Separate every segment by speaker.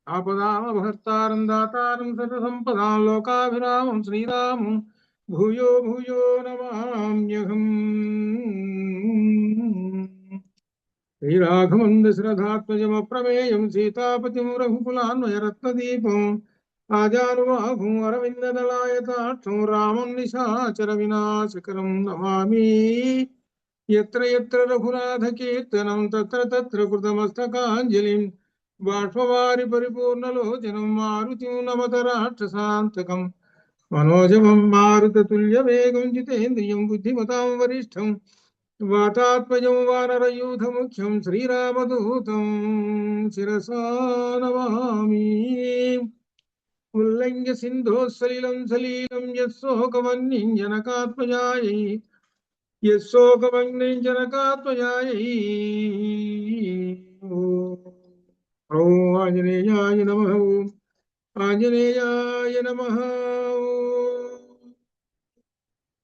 Speaker 1: ఆపదామభర్తారం దాతారం సర్వసంపదాం లోకాభిరామం శ్రీరామం భూయో భూయో నమామ్యహం. శ్రీరాఘవం దశరథాత్మజమప్రమేయం సీతాపతిం రఘుకులాన్వయరత్నదీపం ఆజానుబాహుం అరవిందదళాయతాక్షం రామం నిశాచర వినాశకరం నమామి. యత్ర యత్ర రఘునాథకీర్తనం తత్ర తత్ర కృతమస్తకాంజలిం బాష్పవారి పరిపూర్ణలోచనం మారుతిం నమత రాక్షసాంతకం మనోజవం మారుతతుల్యవేగం జితేంద్రియం బుద్ధిమతాం వరిష్టం వాతాత్మజం వానరయూథముఖ్యం శ్రీరామదూతం శిరసా నమామి. ఉల్లంఘ్య సింధో సలిలం సలీలం యశోకవన్యం జనకాత్మజాయై యశోకవన్యం జనకాత్మజాయై. ఓం ఆంజనేయాయ నమః. ఓం ఆంజనేయాయ నమః.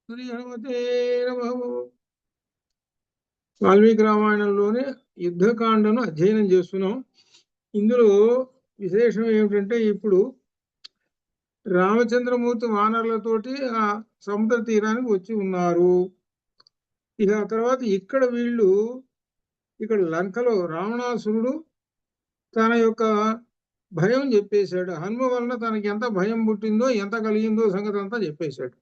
Speaker 1: శ్రీ హనుమతే నమః. వాల్మీకి రామాయణంలోనే యుద్ధకాండను అధ్యయనం చేస్తున్నాం. ఇందులో విశేషం ఏమిటంటే, ఇప్పుడు రామచంద్రమూర్తి వానరులతోటి ఆ సముద్ర తీరానికి వచ్చి ఉన్నారు. ఇక తర్వాత ఇక్కడ లంకలో రావణాసురుడు తన యొక్క భయం చెప్పేశాడు. హనుమ వలన తనకి ఎంత భయం పుట్టిందో, ఎంత కలిగిందో సంగతి అంతా చెప్పేశాడు.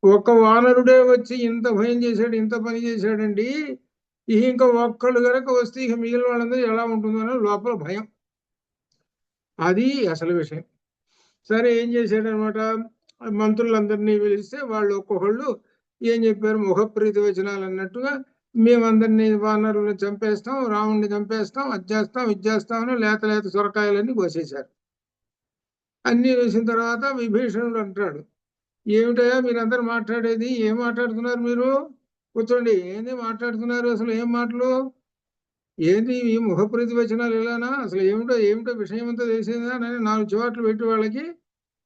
Speaker 1: ఒక్క వానరుడే వచ్చి ఇంత భయం చేశాడు, ఇంత పని చేశాడండి. ఇంకా ఒక్కళ్ళు గనక వస్తే ఇక మిగిలిన వాళ్ళందరూ ఎలా ఉంటుందో అని లోపల భయం. అది అసలు విషయం. సరే, ఏం చేశాడనమాట, మంత్రులందరినీ పిలిస్తే వాళ్ళు ఒక్కొక్కళ్ళు ఏం చెప్పారు, ముఖప్రీతి వచనాలు అన్నట్టుగా, మేమందరినీ వానరులను చంపేస్తాం, రాముడిని చంపేస్తాం, అది చేస్తాం, ఇది చేస్తామని లేత లేత సొరకాయలన్నీ కోసేశారు. అన్నీ వేసిన తర్వాత విభీషణుడు అంటాడు, ఏమిటయా మీరందరూ మాట్లాడేది, ఏం మాట్లాడుతున్నారు మీరు, కూర్చోండి, ఏంది మాట్లాడుతున్నారు, అసలు ఏం మాటలు, ఏంది ఈ ముఖప్రీతి వచనాలు ఎలానా, అసలు ఏమిటో విషయం అంతా తెలిసిందా అని 4 చివాట్లు పెట్టి వాళ్ళకి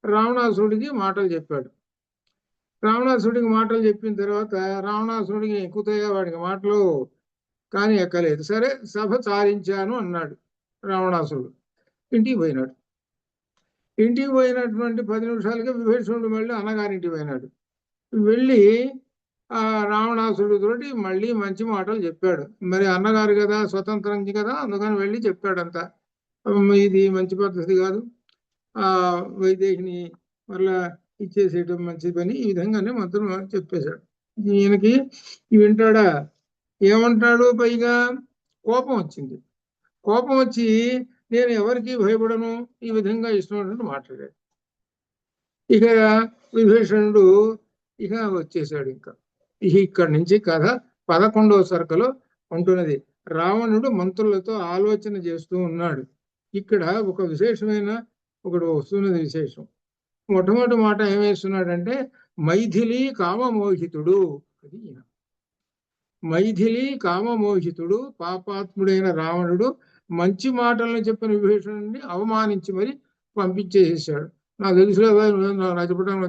Speaker 1: రావణాసురుడికి మాటలు చెప్పాడు. రావణాసురుడికి మాటలు చెప్పిన తర్వాత రావణాసురుడికి ఎక్కుతాయా వాడికి మాటలు, కానీ ఎక్కలేదు. సరే, సభ చాలించాను అన్నాడు రావణాసురుడు. ఇంటికి పోయినాడు. ఇంటికి పోయినటువంటి 10 నిమిషాలకే విభీషణుడు మళ్ళీ అన్నగారింటికి పోయినాడు. వెళ్ళి ఆ రావణాసురుడితోటి మళ్ళీ మంచి మాటలు చెప్పాడు. మరి అన్నగారు కదా, స్వతంత్రం కదా, అందుకని వెళ్ళి చెప్పాడంతా. ఇది మంచి పద్ధతి కాదు, ఆ వైదేహిని మళ్ళా ఇచ్చేసేయటం మంచి పని, ఈ విధంగానే మంత్రులు చెప్పేశాడు. ఈయనకి వింటాడా, ఏమంటాడు, పైగా కోపం వచ్చింది. కోపం వచ్చి నేను ఎవరికి భయపడను, ఈ విధంగా ఇష్టమైనట్టు మాట్లాడాడు. ఇక విభీషణుడు ఇక వచ్చేసాడు. ఇక్కడి నుంచి కథ 11వ సర్కలో ఉంటున్నది. రావణుడు మంత్రులతో ఆలోచన చేస్తూ ఉన్నాడు. ఇక్కడ ఒక విశేషమైన ఒకటి వస్తున్నది విశేషం. మొట్టమొదటి మాట ఏమేస్తున్నాడంటే, మైథిలి కామమోహితుడు. అది ఈయన మైథిలి కామమోహితుడు, పాపాత్ముడైన రావణుడు మంచి మాటలను చెప్పిన విభీషణుడిని అవమానించి మరి పంపించేసేసాడు. నాకు తెలుసులేదా, చెప్పడం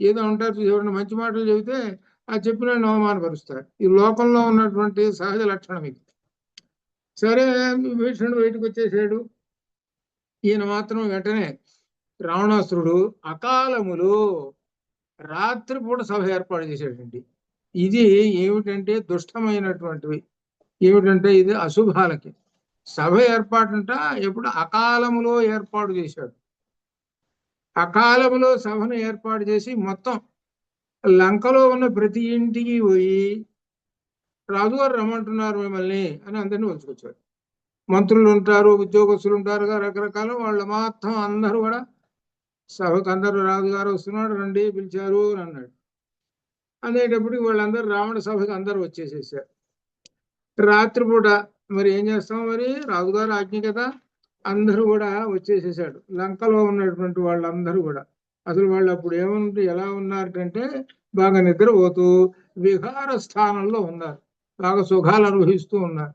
Speaker 1: ఏదో ఉంటారు ఎవరైనా మంచి మాటలు చెబితే ఆ చెప్పిన అవమానపరుస్తారు. ఈ లోకంలో ఉన్నటువంటి సహజ లక్షణం ఇది. సరే, విభీషణుడు బయటకు వచ్చేసాడు. ఈయన మాత్రం వెంటనే రావణాసురుడు అకాలములో రాత్రిపూట సభ ఏర్పాటు చేశాడండి. ఇది ఏమిటంటే దుష్టమైనటువంటివి, ఏమిటంటే ఇది అశుభాలకి సభ ఏర్పాటుంట. ఎప్పుడు అకాలములో ఏర్పాటు చేశాడు. అకాలములో సభను ఏర్పాటు చేసి మొత్తం లంకలో ఉన్న ప్రతి ఇంటికి పోయి రాజుగారు రమ్మంటున్నారు మిమ్మల్ని అని అందరినీ వచ్చుకొచ్చాడు. మంత్రులు ఉంటారు, ఉద్యోగస్తులు ఉంటారు, రకరకాల వాళ్ళు మాత్రం అందరూ కూడా సభకు అందరూ రాజుగారు వస్తున్నాడు రండి పిలిచారు అని అన్నాడు. అనేటప్పటికి వాళ్ళందరూ రావణ సభకు అందరూ వచ్చేసేసారు. రాత్రిపూట మరి ఏం చేస్తాం, మరి రాజుగారు ఆజ్ఞ కదా, అందరూ కూడా వచ్చేసేసాడు. లంకలో ఉన్నటువంటి వాళ్ళందరూ కూడా అసలు వాళ్ళు అప్పుడు ఎలా ఉన్నారంటే బాగా నిద్రపోతూ విహార స్థానంలో ఉన్నారు, బాగా సుఖాలు అనుభవిస్తూ ఉన్నారు.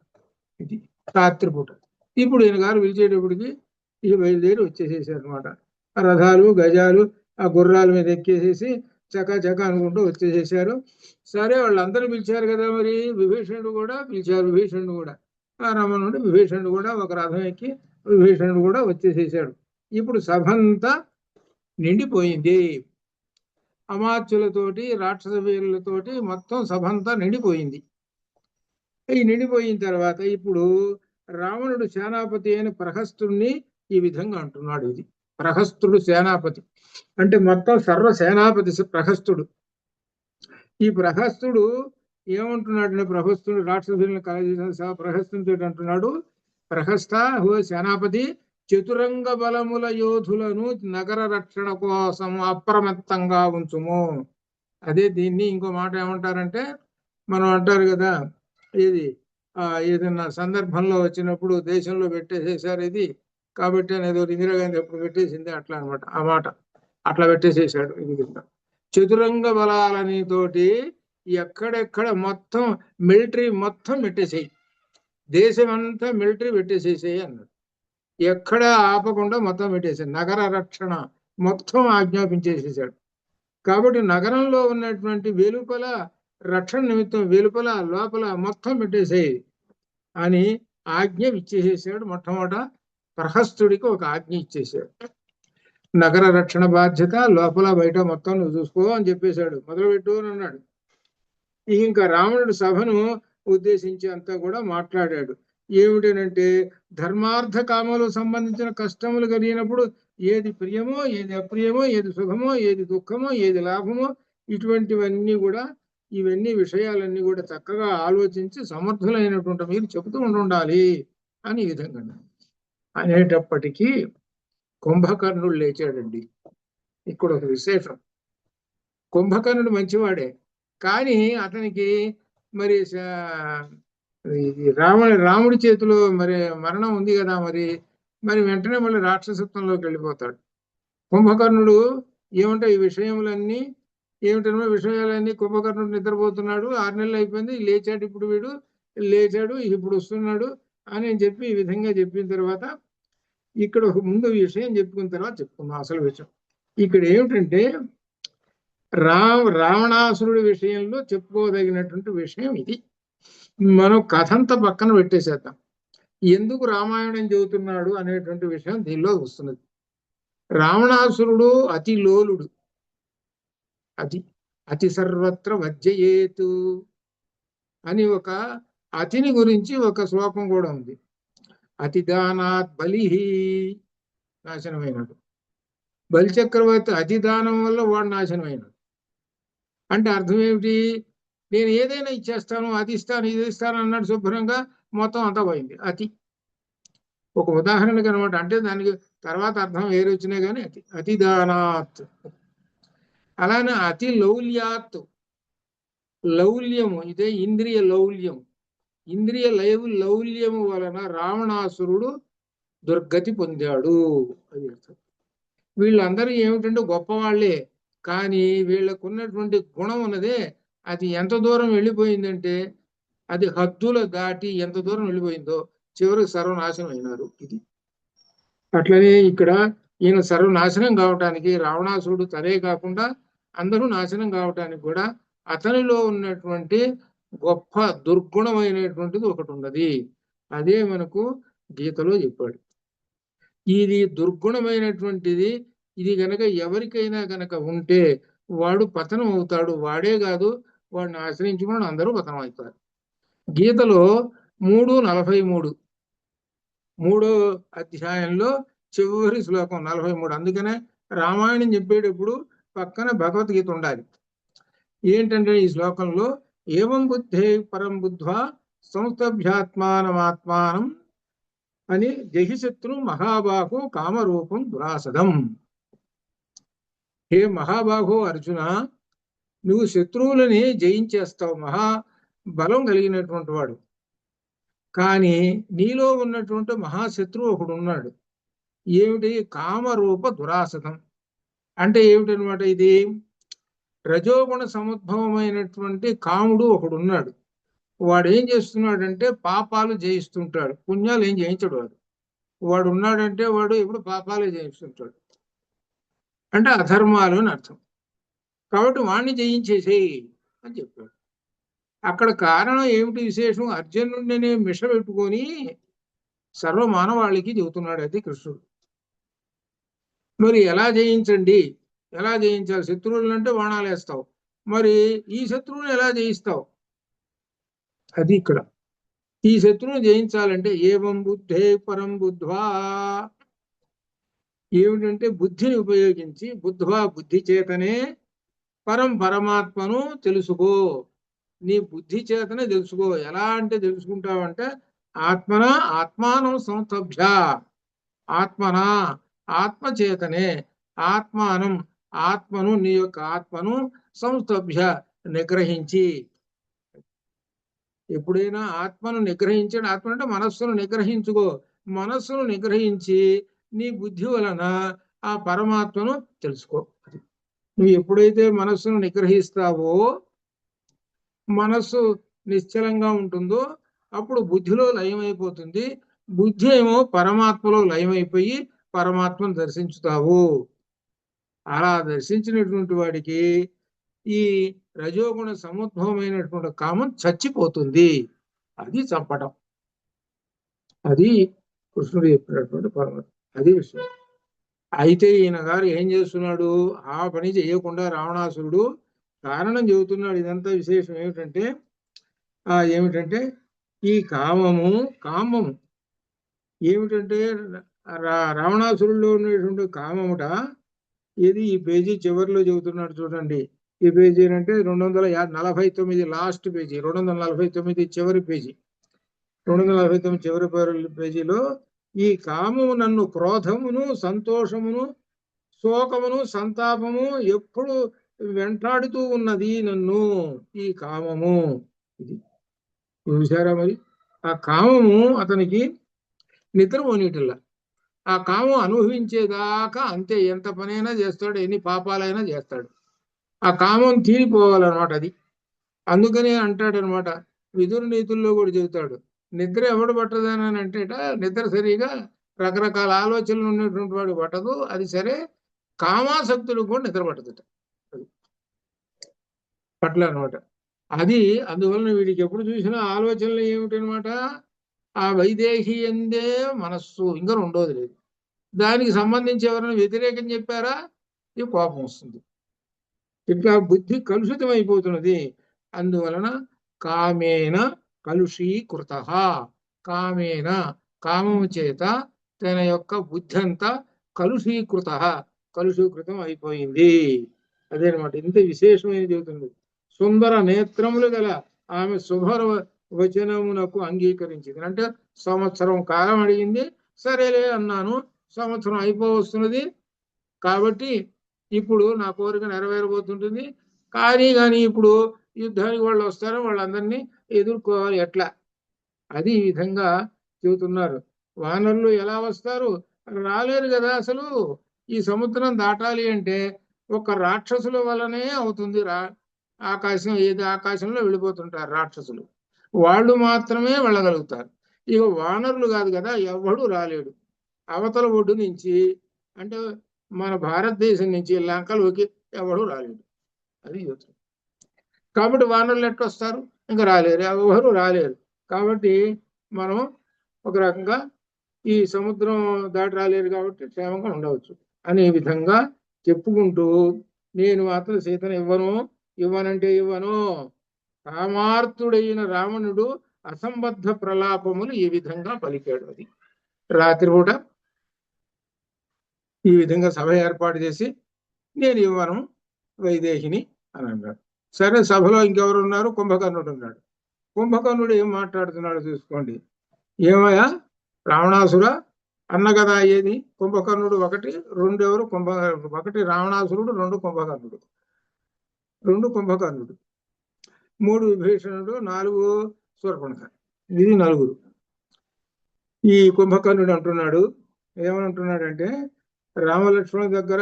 Speaker 1: ఇది రాత్రిపూట. ఇప్పుడు ఈయన గారు పిలిచేటప్పటికి ఇక బయలుదేరి వచ్చేసేసారు అనమాట. రథాలు, గజాలు, ఆ గుర్రాల మీద ఎక్కేసేసి చకా చకా అనుకుంటూ వచ్చేసేసారు. సరే వాళ్ళందరూ పిలిచారు కదా, మరి విభీషణుడు కూడా పిలిచారు. విభీషణుడు కూడా ఆ రమణుడు విభీషణుడు కూడా ఒక రథం ఎక్కి విభీషణుడు కూడా వచ్చేసేసాడు. ఇప్పుడు సభంతా నిండిపోయింది. అమాత్యులతోటి రాక్షస వీరులతోటి మొత్తం సభంతా నిండిపోయింది. ఈ నిండిపోయిన తర్వాత ఇప్పుడు రావణుడు సేనాపతి అయిన ప్రహస్తుడిని ఈ విధంగా అంటున్నాడు. ఇది ప్రహస్తుడు సేనాపతి అంటే మొత్తం సర్వ సేనాపతి ప్రహస్తుడు. ఈ ప్రహస్తుడు ఏమంటున్నాడు? ప్రహస్తుడు రాక్షసులను కలగజేసిన ప్రహస్తునితో అంటున్నాడు, ప్రహస్త హో సేనాపతి, చతురంగ బలముల యోధులను నగర రక్షణ కోసం అప్రమత్తంగా ఉంచుము. అదే దీన్ని ఇంకో మాట ఏమంటారంటే, మనం అంటారు కదా, ఇది ఏదైనా సందర్భంలో వచ్చినప్పుడు దేశంలో పెట్టేసేసారు ఇది కాబట్టి అనేది ఇందిరాగాంధీ ఎప్పుడు పెట్టేసింది అట్లా అనమాట. ఆ మాట అట్లా పెట్టేసేసాడు. ఇది చతురంగ బలాలని తోటి ఎక్కడెక్కడ మొత్తం మిలిటరీ మొత్తం పెట్టేసేయి, దేశం అంతా మిలిటరీ పెట్టేసేసేయి అన్నాడు. ఎక్కడ ఆపకుండా మొత్తం పెట్టేసాడు. నగర రక్షణ మొత్తం ఆజ్ఞాపించేసేసాడు. కాబట్టి నగరంలో ఉన్నటువంటి వెలుపల రక్షణ నిమిత్తం వెలుపల లోపల మొత్తం పెట్టేసేయి అని ఆజ్ఞ ఇచ్చేసేసాడు. మొట్టమొదట ప్రహస్తుడికి ఒక ఆజ్ఞ ఇచ్చేసాడు. నగర రక్షణ బాధ్యత లోపల బయట మొత్తం నువ్వు చూసుకో అని చెప్పేశాడు. మొదలుపెట్టు అని అన్నాడు. ఇంకా రావణుడు సభను ఉద్దేశించి అంతా కూడా మాట్లాడాడు. ఏమిటనంటే, ధర్మార్థ కామలు సంబంధించిన కష్టములు కలిగినప్పుడు ఏది ప్రియమో ఏది అప్రియమో, ఏది సుఖమో ఏది దుఃఖమో, ఏది లాభమో, ఇటువంటివన్నీ కూడా ఇవన్నీ విషయాలన్నీ కూడా చక్కగా ఆలోచించి సమర్థులైనటువంటి మీరు చెబుతూ ఉండాలి అని ఈ విధంగా అనేటప్పటికీ కుంభకర్ణుడు లేచాడండి. ఇక్కడ ఒక విశేషం. కుంభకర్ణుడు మంచివాడే, కానీ అతనికి మరి రాముడి చేతిలో మరి మరణం ఉంది కదా, మరి వెంటనే మళ్ళీ రాక్షసత్వంలోకి వెళ్ళిపోతాడు. కుంభకర్ణుడు ఏమంటే ఈ విషయములన్నీ ఏమిటనో విషయాలన్నీ కుంభకర్ణుడు నిద్రపోతున్నాడు, 6 నెలలు అయిపోయింది, లేచాడు, ఇప్పుడు వీడు లేచాడు, ఇప్పుడు వస్తున్నాడు అని చెప్పి ఈ విధంగా చెప్పిన తర్వాత ఇక్కడ ఒక ముందు విషయం చెప్పుకున్న తర్వాత చెప్పుకుందాం అసలు విషయం. ఇక్కడ ఏమిటంటే రావణాసురుడి విషయంలో చెప్పుకోదగినటువంటి విషయం ఇది. మనం కథంతా పక్కన పెట్టేసేద్దాం. ఎందుకు రామాయణం చెబుతున్నాడు అనేటువంటి విషయం దీనిలో వస్తున్నది. రావణాసురుడు అతి లోలుడు, అతి సర్వత్ర వజ్జయేతు అని ఒక అతిని గురించి ఒక శ్లోకం కూడా ఉంది. అతిదానాత్ బలిహి, నాశనమైనాడు. బలిచక్రవర్తి అతిదానం వల్ల వాడు నాశనమైనాడు. అంటే అర్థం ఏమిటి? నేను ఏదైనా ఇచ్చేస్తాను, అది ఇస్తాను, ఇది ఇస్తాను అన్నాడు, శుభ్రంగా మొత్తం అంతా పోయింది. అతి ఒక ఉదాహరణకు అనమాట. అంటే దానికి తర్వాత అర్థం వేరే వచ్చినాయి కానీ అతిదానాత్. అలానే అతి లౌల్యాత్, లౌల్యము, ఇదే ఇంద్రియ లౌల్యం. ఇంద్రియ లౌల్యము వలన రావణాసురుడు దుర్గతి పొందాడు. అది అర్థం. వీళ్ళందరూ ఏమిటంటే గొప్పవాళ్లే, కానీ వీళ్ళకు ఉన్నటువంటి గుణం ఉన్నదే అది ఎంత దూరం వెళ్ళిపోయిందంటే, అది హద్దుల దాటి ఎంత దూరం వెళ్ళిపోయిందో చివరికి సర్వనాశనం అయినారు. ఇది అట్లనే ఇక్కడ ఈయన సర్వనాశనం కావటానికి రావణాసురుడు తనే కాకుండా అందరూ నాశనం కావటానికి కూడా అతనిలో ఉన్నటువంటి గొప్ప దుర్గుణమైనటువంటిది ఒకటి ఉన్నది. అదే మనకు గీతలో చెప్పాడు. ఇది దుర్గుణమైనటువంటిది, ఇది గనక ఎవరికైనా గనక ఉంటే వాడు పతనం అవుతాడు. వాడే కాదు, వాడిని ఆశ్రయించుకుని అందరూ పతనం అవుతారు. గీతలో 3:43 3వ అధ్యాయంలో చివరి శ్లోకం 43. అందుకనే రామాయణం చెప్పేటప్పుడు పక్కన భగవద్గీత ఉండాలి. ఏంటంటే ఈ శ్లోకంలో ఏవం బుద్ధే పరం బుద్ధ్వా సంస్థభ్యాత్మానమాత్మానం అని జహిశత్రు మహాబాహు కామరూపం దురాసదం. హే మహాబాహు అర్జున, నువ్వు శత్రువులని జయించేస్తావు, మహాబలం కలిగినటువంటి వాడు. కానీ నీలో ఉన్నటువంటి మహాశత్రువు ఒకడు ఉన్నాడు. ఏమిటి? కామరూప దురాసదం. అంటే ఏమిటనమాట? ఇది రజోగుణ సముద్భవమైనటువంటి కాముడు ఒకడు ఉన్నాడు. వాడు ఏం చేస్తున్నాడంటే పాపాలు జయిస్తుంటాడు, పుణ్యాలు ఏం జయించడు. వాడు ఉన్నాడంటే వాడు ఎప్పుడు పాపాలే జయిస్తుంటాడు. అంటే అధర్మాలు అని అర్థం. కాబట్టి వాణ్ణి జయించేసేయి అని చెప్పాడు. అక్కడ కారణం ఏమిటి విశేషం? అర్జునుడిని మిష పెట్టుకొని సర్వ మానవాళికి చెబుతున్నాడు అది కృష్ణుడు. మరి ఎలా జయించండి, ఎలా జయించాలి? శత్రువులు అంటే బాణాలు వేస్తావు, మరి ఈ శత్రువుని ఎలా జయిస్తావు? అది ఇక్కడ. ఈ శత్రువుని జయించాలంటే ఏవం బుద్ధే పరం బుద్ధ్వా, ఏమిటంటే బుద్ధిని ఉపయోగించి, బుద్ధ్వా బుద్ధి చేతనే, పరం పరమాత్మను తెలుసుకో. నీ బుద్ధి చేతనే తెలుసుకో. ఎలా అంటే తెలుసుకుంటావంటే ఆత్మన ఆత్మానం సంస్థభ్య, ఆత్మన ఆత్మ చేతనే, ఆత్మానం ఆత్మను, నీ యొక్క ఆత్మను సంస్థభ్య నిగ్రహించి. ఎప్పుడైనా ఆత్మను నిగ్రహించాడు, ఆత్మ అంటే మనస్సును నిగ్రహించుకో. మనస్సును నిగ్రహించి నీ బుద్ధి వలన ఆ పరమాత్మను తెలుసుకో. నువ్వు ఎప్పుడైతే మనస్సును నిగ్రహిస్తావో, మనస్సు నిశ్చలంగా ఉంటుందో, అప్పుడు బుద్ధిలో లయమైపోతుంది. బుద్ధి ఏమో పరమాత్మలో లయమైపోయి పరమాత్మను దర్శించుతావు. అలా దర్శించినటువంటి వాడికి ఈ రజోగుణ సముద్భవమైనటువంటి కామం చచ్చిపోతుంది. అది చంపటం. అది కృష్ణుడు చెప్పినటువంటి పరమాత్మ. అది విషయం. అయితే ఈయన గారు ఏం చేస్తున్నాడు? ఆ పని చేయకుండా రావణాసురుడు కారణం చెబుతున్నాడు. ఇదంతా విశేషం ఏమిటంటే ఈ కామము ఏమిటంటే రావణాసురుల్లో ఉన్నటువంటి కామముట ఇది ఈ పేజీ చివరిలో చెబుతున్నాడు చూడండి. ఈ పేజీ అంటే 249 లాస్ట్ పేజీ, 249 చివరి పేజీ, 249 చివరి పేజీలో ఈ కామము నన్ను క్రోధమును, సంతోషమును, శోకమును, సంతాపము ఎప్పుడు వెంటాడుతూ ఉన్నది నన్ను. ఈ కామము ఇది చూసారా? మరి ఆ కామము అతనికి నిద్ర పోనీటిల్లా. ఆ కామం అనుభవించేదాకా అంతే. ఎంత పనైనా చేస్తాడు, ఎన్ని పాపాలైనా చేస్తాడు. ఆ కామం తీరిపోవాలన్నమాట అది. అందుకనే అంటాడనమాట, విదురు నీతుల్లో కూడా చెబుతాడు, నిద్ర ఎవడు పట్టదని అంటేట, నిద్ర సరిగా రకరకాల ఆలోచనలు ఉన్నటువంటి వాడు పట్టదు. అది సరే, కామాసక్తులు కూడా నిద్ర పట్టదుట. పట్ల అనమాట అది. అందువలన వీడికి ఎప్పుడు చూసినా ఆలోచనలు ఏమిటనమాట, ఆ వైదేహి ఎందే మనస్సు, ఇంకా రెండోది లేదు. దానికి సంబంధించి ఎవరైనా వ్యతిరేకం చెప్పారా, ఈ కోపం వస్తుంది. ఇట్లా బుద్ధి కలుషితం అయిపోతున్నది. అందువలన కామేన కలుషీకృత, కామేన కామము చేత తన యొక్క బుద్ధి అంతా కలుషీకృతం అయిపోయింది. అదేనమాట ఇంత విశేషమైన చెబుతుంది. సుందర నేత్రములు గల ఆమె శుభర వచనమునకు అంగీకరించింది. అంటే సంవత్సరం కాలం అడిగింది, సరేలే అన్నాను. సంవత్సరం అయిపోవస్తున్నది కాబట్టి ఇప్పుడు నా కోరిక నెరవేరబోతుంటుంది. కానీ ఇప్పుడు యుద్ధానికి వాళ్ళు వస్తారు, వాళ్ళందరినీ ఎదుర్కోవాలి ఎట్లా, అది ఈ విధంగా చెబుతున్నారు. వానరులు ఎలా వస్తారు? రాలేరు కదా. అసలు ఈ సముద్రం దాటాలి అంటే ఒక రాక్షసుల వల్లనే అవుతుంది. ఆకాశంలో వెళ్ళిపోతుంటారు రాక్షసులు, వాళ్ళు మాత్రమే వెళ్ళగలుగుతారు. ఇక వానరులు కాదు కదా, ఎవడు రాలేడు. అవతల ఒడ్డు నుంచి అంటే మన భారతదేశం నుంచి లంకలోకి ఎవడు రాలేడు. అది చెబుతుంది. కాబట్టి వానరులు ఎట్టొస్తారు? ఇంకా రాలేరు, ఎవరు రాలేరు. కాబట్టి మనం ఒక రకంగా ఈ సముద్రం దాటి రాలేరు కాబట్టి క్షేమంగా ఉండవచ్చు అనే విధంగా చెప్పుకుంటూ, నేను మాత్రం సీతను ఇవ్వనంటే ఇవ్వను. కామార్తుడైన రావణుడు అసంబద్ధ ప్రలాపములు ఈ విధంగా పలికాడు. అది రాత్రిపూట ఈ విధంగా సభ ఏర్పాటు చేసి, నేను ఇవ్వను వైదేహిని అని అన్నాడు. సరే, సభలో ఇంకెవరు ఉన్నారు? కుంభకర్ణుడు ఉన్నాడు. కుంభకర్ణుడు ఏం మాట్లాడుతున్నాడు చూసుకోండి. ఏమయ్యా రావణాసుర అన్న కదా అయ్యేది. కుంభకర్ణుడు ఒకటి, రెండు ఎవరు? ఒకటి రావణాసురుడు, రెండు కుంభకర్ణుడు, మూడు విభీషణుడు, నాలుగు శూర్పణఖ. ఇది నలుగురు. ఈ కుంభకర్ణుడు అంటున్నాడు, ఏమనంటున్నాడంటే, రామలక్ష్మణుల దగ్గర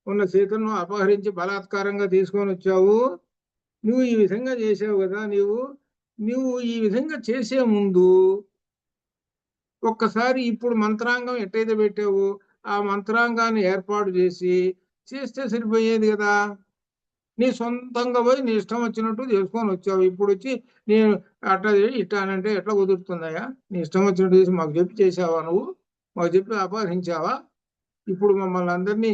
Speaker 1: ఉన్న సీతను అపహరించి బలాత్కారంగా తీసుకొని వచ్చావు. నువ్వు ఈ విధంగా చేసావు కదా. నువ్వు ఈ విధంగా చేసే ముందు ఒక్కసారి ఇప్పుడు మంత్రాంగం ఎట్టయితే పెట్టావు, ఆ మంత్రాంగాన్ని ఏర్పాటు చేస్తే సరిపోయేది కదా. నీ సొంతంగా పోయి నీ ఇష్టం వచ్చినట్టు చేసుకొని వచ్చావు. ఇప్పుడు వచ్చి నేను అట్లా ఇట్లా అంటే ఎట్లా కుదురుతుందయ్యా? నీ ఇష్టం వచ్చినట్టు చేసి మాకు చెప్పి చేసావా? నువ్వు మాకు చెప్పి అపహరించావా? ఇప్పుడు మమ్మల్ని అందరినీ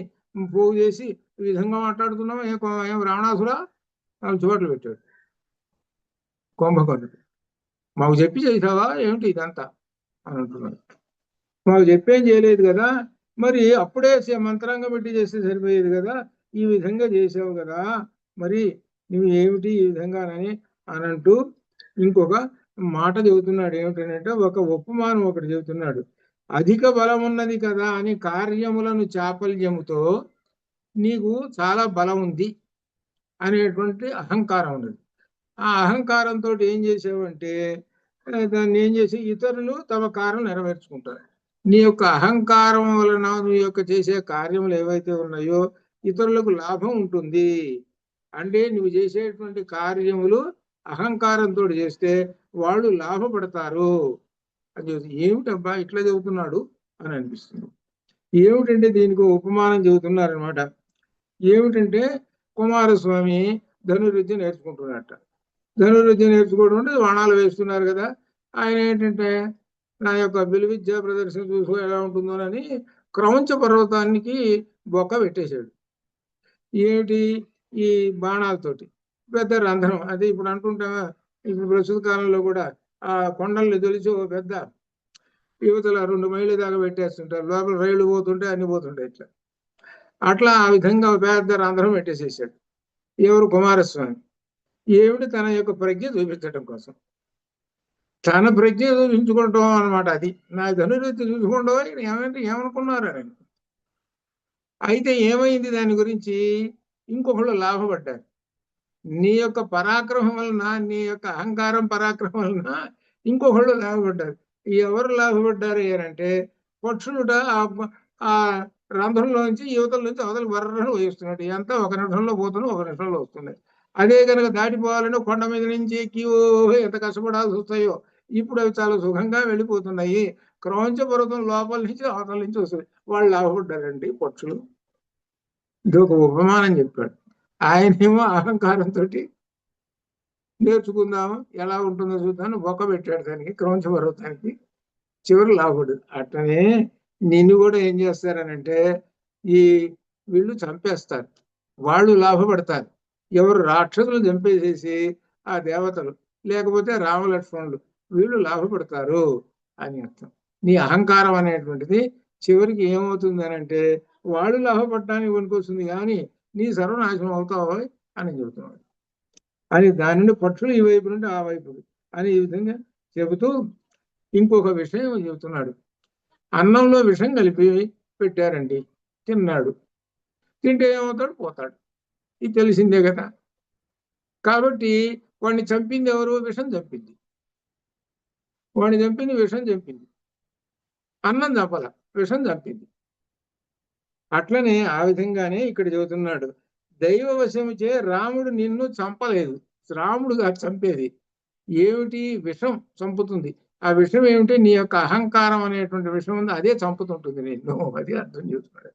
Speaker 1: పోగు చేసి ఈ విధంగా మాట్లాడుతున్నావు. ఏం రావణాసురా? వాళ్ళు చోట్లు పెట్టాడు కుంభకర్ణుడు. మాకు చెప్పి చేసావా ఏమిటి ఇదంతా అని అంటున్నాడు. మాకు చెప్పేం చేయలేదు కదా, మరి అప్పుడే మంత్రాంగం పెట్టి చేస్తే సరిపోయేది కదా, ఈ విధంగా చేసావు కదా, మరి నువ్వు ఏమిటి ఈ విధంగానని అని అంటూ ఇంకొక మాట చెబుతున్నాడు. ఏమిటంటే ఒక ఉపమానం ఒకటి చెబుతున్నాడు. అధిక బలం ఉన్నది కదా అని కార్యములను చాపల్యముతో నీకు చాలా బలం ఉంది అనేటువంటి అహంకారం ఉన్నది. ఆ అహంకారంతో ఏం చేసావంటే దాన్ని ఏం చేసి ఇతరులు తమ కార్యం నెరవేర్చుకుంటారు. నీ యొక్క అహంకారం వలన నీ యొక్క చేసే కార్యములు ఏవైతే ఉన్నాయో ఇతరులకు లాభం ఉంటుంది. అంటే నువ్వు చేసేటువంటి కార్యములు అహంకారంతో చేస్తే వాళ్ళు లాభపడతారు అని ఏమిటబ్బా ఇట్లా చెబుతున్నాడు అని అనిపిస్తుంది. ఏమిటంటే దీనికి ఉపమానం చెబుతున్నారనమాట. ఏమిటంటే కుమారస్వామి ధనుర్విద్య నేర్చుకుంటున్నట్ట. ధనుర్విద్య నేర్చుకోవడం అంటే బాణాలు వేస్తున్నారు కదా, ఆయన ఏంటంటే నా యొక్క విలువిద్య ప్రదర్శన చూసుకో ఎలా ఉంటుందోనని క్రౌంచ పర్వతానికి బొక్క పెట్టేశాడు. ఏమిటి? ఈ బాణాలతోటి పెద్ద రంధ్రం. అది ఇప్పుడు అంటుంటామా, ఇప్పుడు ప్రస్తుత కాలంలో కూడా ఆ కొండల్ని తొలిచి ఓ పెద్ద యువతల 2 మైళ్ళ దాకా పెట్టేస్తుంటారు. లోపల రైళ్లు పోతుంటే అన్ని పోతుంటాయి. ఇట్లా అట్లా ఆ విధంగా పెద్ద రంధ్రం పెట్టేసేసాడు. ఎవరు? కుమారస్వామి. ఏమిటి? తన యొక్క ప్రజ్ఞ చూపించడం కోసం, తన ప్రజ్ఞ చూపించుకుంటాం అనమాట. అది నా ధనుర్విద్య చూసుకుంటాం ఏమంటే ఏమనుకున్నారు అని. అయితే ఏమైంది దాని గురించి? ఇంకొకళ్ళు లాభపడ్డారు. నీ యొక్క పరాక్రమం వలన, నీ యొక్క అహంకారం పరాక్రమం వలన ఇంకొకళ్ళు లాభపడ్డారు. ఎవరు లాభపడ్డారు అంటే పక్షులుట ఆ రంధ్రంలో నుంచి యువతల నుంచి అవతల వర్రను వేస్తున్నాడు. ఎంత 1 నిమిషంలో పోతున్నాడు, 1 నిమిషంలో వస్తున్నాయి. అదే కనుక దాటిపోవాలని కొండ మీద నుంచి ఎక్కి ఎంత కష్టపడాల్సి వస్తాయో, ఇప్పుడు అవి చాలా సుఖంగా వెళ్ళిపోతున్నాయి. క్రౌంచ పర్వతం లోపల నుంచి అవతల నుంచి వస్తుంది. వాళ్ళు లాభపడ్డారండి పక్షులు. ఇది ఒక ఉపమానం చెప్పాడు. ఆయనేమో అహంకారంతో నేర్చుకుందాము ఎలా ఉంటుందో చూద్దామని బొక్క పెట్టాడు దానికి, క్రౌంచ పర్వతానికి. చివరి లాభుడు. అట్లనే నిన్ను కూడా ఏం చేస్తారనంటే ఈ వీళ్ళు చంపేస్తారు, వాళ్ళు లాభపడతారు. ఎవరు? రాక్షసులు చంపేసేసి ఆ దేవతలు లేకపోతే రామలక్ష్మణులు, వీళ్ళు లాభపడతారు అని అర్థం. నీ అహంకారం అనేటువంటిది చివరికి ఏమవుతుంది అనంటే వాళ్ళు లాభపడటానికి పనికొస్తుంది, కానీ నీ సర్వనాశనం అవుతావు అని చెబుతున్నాడు. అని దాని నుండి పక్షులు ఈ వైపు నుండి ఆ వైపు అని ఈ విధంగా చెబుతూ ఇంకొక విషయం చెబుతున్నాడు. అన్నంలో విషం కలిపి పెట్టారండి, తిన్నాడు. తింటే ఏమవుతాడు? పోతాడు. ఇది తెలిసిందే కదా. కాబట్టి వాడిని చంపింది ఎవరు? విషం చంపింది. వాడిని చంపింది విషం చంపింది. అన్నం చంపల, విషం చంపింది. అట్లనే ఆ విధంగానే ఇక్కడ చెబుతున్నాడు. దైవవశముచే రాముడు నిన్ను చంపలేదు, రాముడుగా చంపేది ఏమిటి? విషం చంపుతుంది. ఆ విషం ఏమిటి? నీ యొక్క అహంకారం అనేటువంటి విషయం ఉంది, అదే చంపుతుంటుంది నిన్ను. అది అర్థం చేస్తున్నాడు.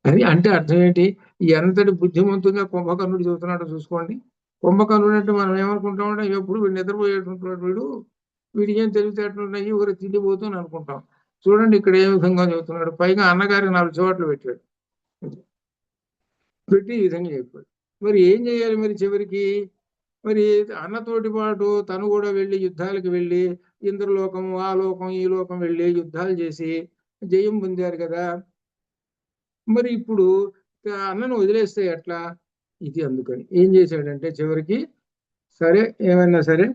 Speaker 1: అది అంటే అర్థం ఏంటి? ఎంతటి బుద్ధిమంతుగా కుంభకర్ణుడు చెబుతున్నాడో చూసుకోండి. కుంభకర్ణుడు అంటే మనం ఏమనుకుంటామంటే ఎప్పుడు వీడు నిద్రపోయేటుంటాడు, వీడికి ఏం తెలివితేటలున్నాయి, ఊరు తిండిపోతూ అనుకుంటాం. చూడండి ఇక్కడ ఏ విధంగా చెబుతున్నాడు. పైగా అన్నగారికి 4 చోట్లు పెట్టాడు. పెట్టి ఈ విధంగా చెప్పాడు. మరి ఏం చేయాలి? మరి చివరికి మరి అన్నతోటి పాటు తను కూడా వెళ్ళి యుద్ధాలకు వెళ్ళి ఇంద్రలోకము, ఆ లోకం, ఈ లోకం వెళ్ళి యుద్ధాలు చేసి జయం పొందారు కదా. మరి ఇప్పుడు అన్నను వదిలేస్తే ఎట్లా? ఇది అందుకని ఏం చేశాడంటే చివరికి సరే ఏమైనా సరే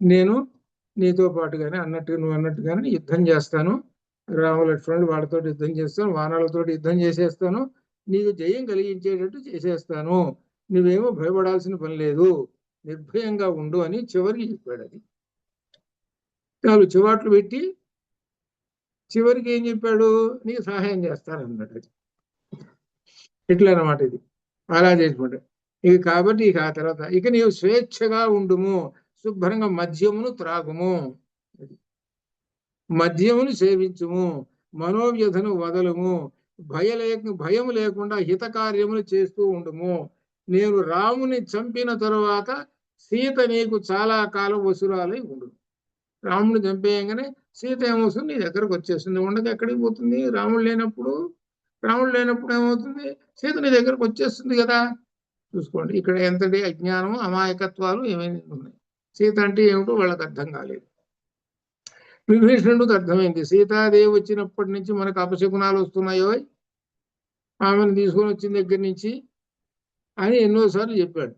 Speaker 1: నేను నీతో పాటుగానే నువ్వు అన్నట్టుగానే యుద్ధం చేస్తాను, రామలక్ష్మణుడు వాళ్ళతో యుద్ధం చేస్తాను, వానలతో యుద్ధం చేసేస్తాను, నీకు జయం కలిగించేటట్టు చేసేస్తాను, నువ్వేమో భయపడాల్సిన పని లేదు, నిర్భయంగా ఉండు అని చివరికి చెప్పాడు. అది చాలు చివాట్లు పెట్టి చివరికి ఏం చెప్పాడు? నీకు సహాయం చేస్తానన్నాడు. అది ఇట్లా అన్నమాట. ఇది అలా చేసుకుంటాడు. ఇక కాబట్టి ఇక ఆ తర్వాత ఇక నీవు స్వేచ్ఛగా ఉండుము, శుభ్రంగా మద్యమును త్రాగుము, మద్యమును సేవించుము, మనోవ్యధను వదలుము, భయం లేకుండా హితకార్యములు చేస్తూ ఉండుము. నేను రాముని చంపిన తరువాత సీత నీకు చాలా కాలం వసురాలై ఉండు. రాముని చంపేయంగానే సీత ఏమవుతుంది, నీ దగ్గరకు వచ్చేస్తుంది. ఉండదు ఎక్కడికి పోతుంది? రాముడు లేనప్పుడు ఏమవుతుంది? సీత నీ దగ్గరకు వచ్చేస్తుంది కదా. చూసుకోండి ఇక్కడ ఎంతటి అజ్ఞానం, అమాయకత్వాలు ఏమైనా ఉన్నాయి. సీత అంటే ఏమిటో వాళ్ళకి అర్థం కాలేదు. విభీషణుడికి అర్థమైంది, సీతాదేవి వచ్చినప్పటి నుంచి మనకు అపశకునాలు వస్తున్నాయో, ఆమెను తీసుకొని వచ్చిన దగ్గర నుంచి అని ఎన్నోసార్లు చెప్పాడు.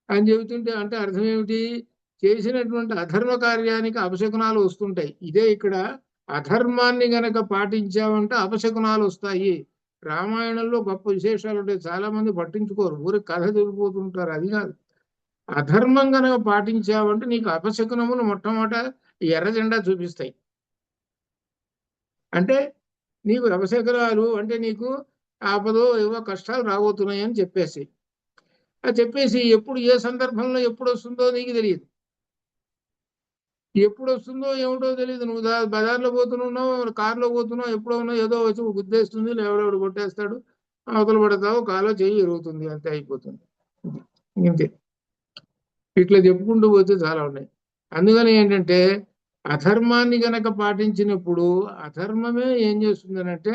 Speaker 1: అని చెబుతుంటే అంటే అర్థం ఏమిటి? చేసినటువంటి అధర్మ కార్యానికి అపశకునాలు వస్తుంటాయి. ఇదే ఇక్కడ అధర్మాన్ని గనక పాటించామంటే అపశకునాలు వస్తాయి. రామాయణంలో గొప్ప విశేషాలు ఉంటాయి, చాలా మంది పట్టించుకోరు, ఊరికి కథ తెలిపోతుంటారు. అది కాదు, అధర్మం గనక పాటించావంటే నీకు అపశకునములు మొట్టమొదట ఎర్ర జెండా చూపిస్తాయి. అంటే నీకు అపశకునాలు అంటే నీకు ఆపదో ఏవో కష్టాలు రాబోతున్నాయి అని చెప్పేసి ఎప్పుడు ఏ సందర్భంలో ఎప్పుడు వస్తుందో నీకు తెలియదు. ఎప్పుడు వస్తుందో ఏమిటో తెలియదు. నువ్వు బజార్లో పోతున్నావు, కారులో పోతున్నావు, ఎప్పుడో ఉన్నావు, ఏదో వచ్చి గుద్దేస్తుంది, ఎవడెవడు కొట్టేస్తాడు, అవతల పడతావు, కాలో చెయ్యి ఎరుగుతుంది, అంతే అయిపోతుంది. ఇంతే. ఇట్లా చెప్పుకుంటూ పోతే చాలా ఉన్నాయి. అందుకని ఏంటంటే అధర్మాన్ని గనక పాటించినప్పుడు అధర్మమే ఏం చేస్తుందనంటే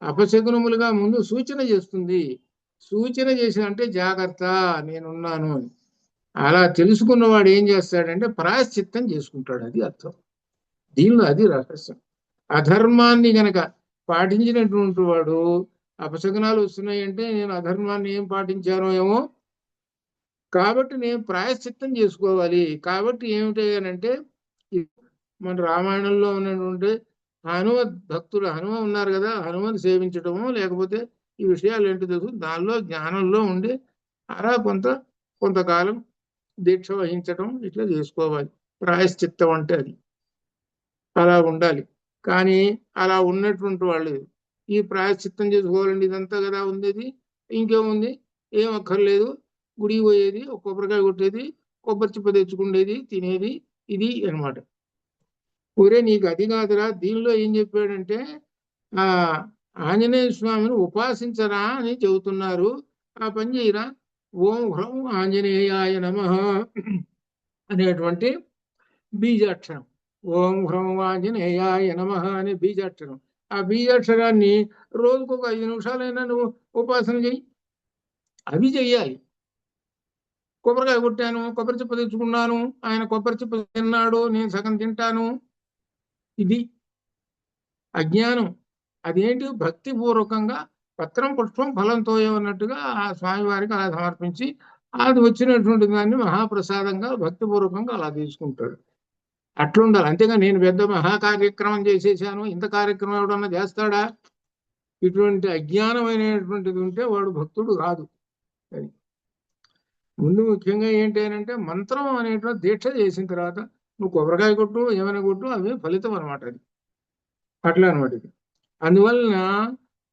Speaker 1: అపశకునములుగా ముందు సూచన చేస్తుంది. సూచన చేసి అంటే జాగ్రత్త, నేనున్నాను అని. అలా తెలుసుకున్నవాడు ఏం చేస్తాడంటే ప్రాయశ్చిత్తం చేసుకుంటాడు. అది అర్థం దీనిలో, అది రహస్యం. అధర్మాన్ని గనక పాటించినటువంటి వాడు అపశకునాలు వస్తున్నాయంటే నేను అధర్మాన్ని ఏం పాటించానో ఏమో, కాబట్టి నేను ప్రాయశ్చిత్తం చేసుకోవాలి. కాబట్టి ఏమిటంటే మన రామాయణంలో ఉన్నటువంటి హనుమ భక్తులు, హనుమ ఉన్నారు కదా, హనుమని సేవించడము, లేకపోతే ఈ విషయాలు ఏంటో తెలుసు, దానిలో జ్ఞానంలో ఉండి అలా కొంతకాలం దీక్ష వహించడం ఇట్లా చేసుకోవాలి. ప్రాయశ్చిత్తం అంటే అది అలా ఉండాలి. కానీ అలా ఉన్నటువంటి వాళ్ళు ఈ ప్రాయశ్చిత్తం చేసుకోవాలండి, ఇదంతా కదా ఉండేది, ఇంకేముంది, ఏం అక్కర్లేదు, గుడికి పోయేది, ఒక కొబ్బరికాయ కొట్టేది, కొబ్బరి చిప్ప తెచ్చుకునేది, తినేది, ఇది అనమాట. ఊరే నీకు అది కాదురా, దీనిలో ఏం చెప్పాడంటే ఆ ఆంజనేయ స్వామిని ఉపాసించరా అని చెబుతున్నారు, ఆ పని చేయరా. ఓం హ్రౌం ఆంజనేయాయ నమః అనేటువంటి బీజాక్షరం, ఓం హ్రౌం ఆంజనేయాయ నమః అనే బీజాక్షరం. ఆ బీజాక్షరాన్ని రోజుకు ఒక 5 నిమిషాలైనా నువ్వు ఉపాసన చెయ్యి. అవి చెయ్యాలి. కొబ్బరికాయ కొట్టాను, కొబ్బరి చిప్ప తెచ్చుకున్నాను, ఆయన కొబ్బరి చిప్ప తిన్నాడు, నేను సగం తింటాను, ఇది అజ్ఞానం. అదేంటి? భక్తిపూర్వకంగా పత్రం పుష్పం ఫలంతో అన్నట్టుగా ఆ స్వామివారికి అలా సమర్పించి అది వచ్చినటువంటి దాన్ని మహాప్రసాదంగా భక్తిపూర్వకంగా అలా తీసుకుంటాడు. అట్లుండాలి. అంతేగా నేను పెద్ద మహాకార్యక్రమం చేసేసాను, ఇంత కార్యక్రమం ఎవడన్నా చేస్తాడా? ఇటువంటి అజ్ఞానమైనటువంటిది ఉంటే వాడు భక్తుడు కాదు. ముందు ముఖ్యంగా ఏంటి అంటే మంత్రం అనేటువంటి దీక్ష చేసిన తర్వాత నువ్వు కొబ్బరికాయ కొట్టు, ఏమైనా కొట్టు, అవి ఫలితం అనమాట. అది అట్లా అనమాట. ఇది అందువలన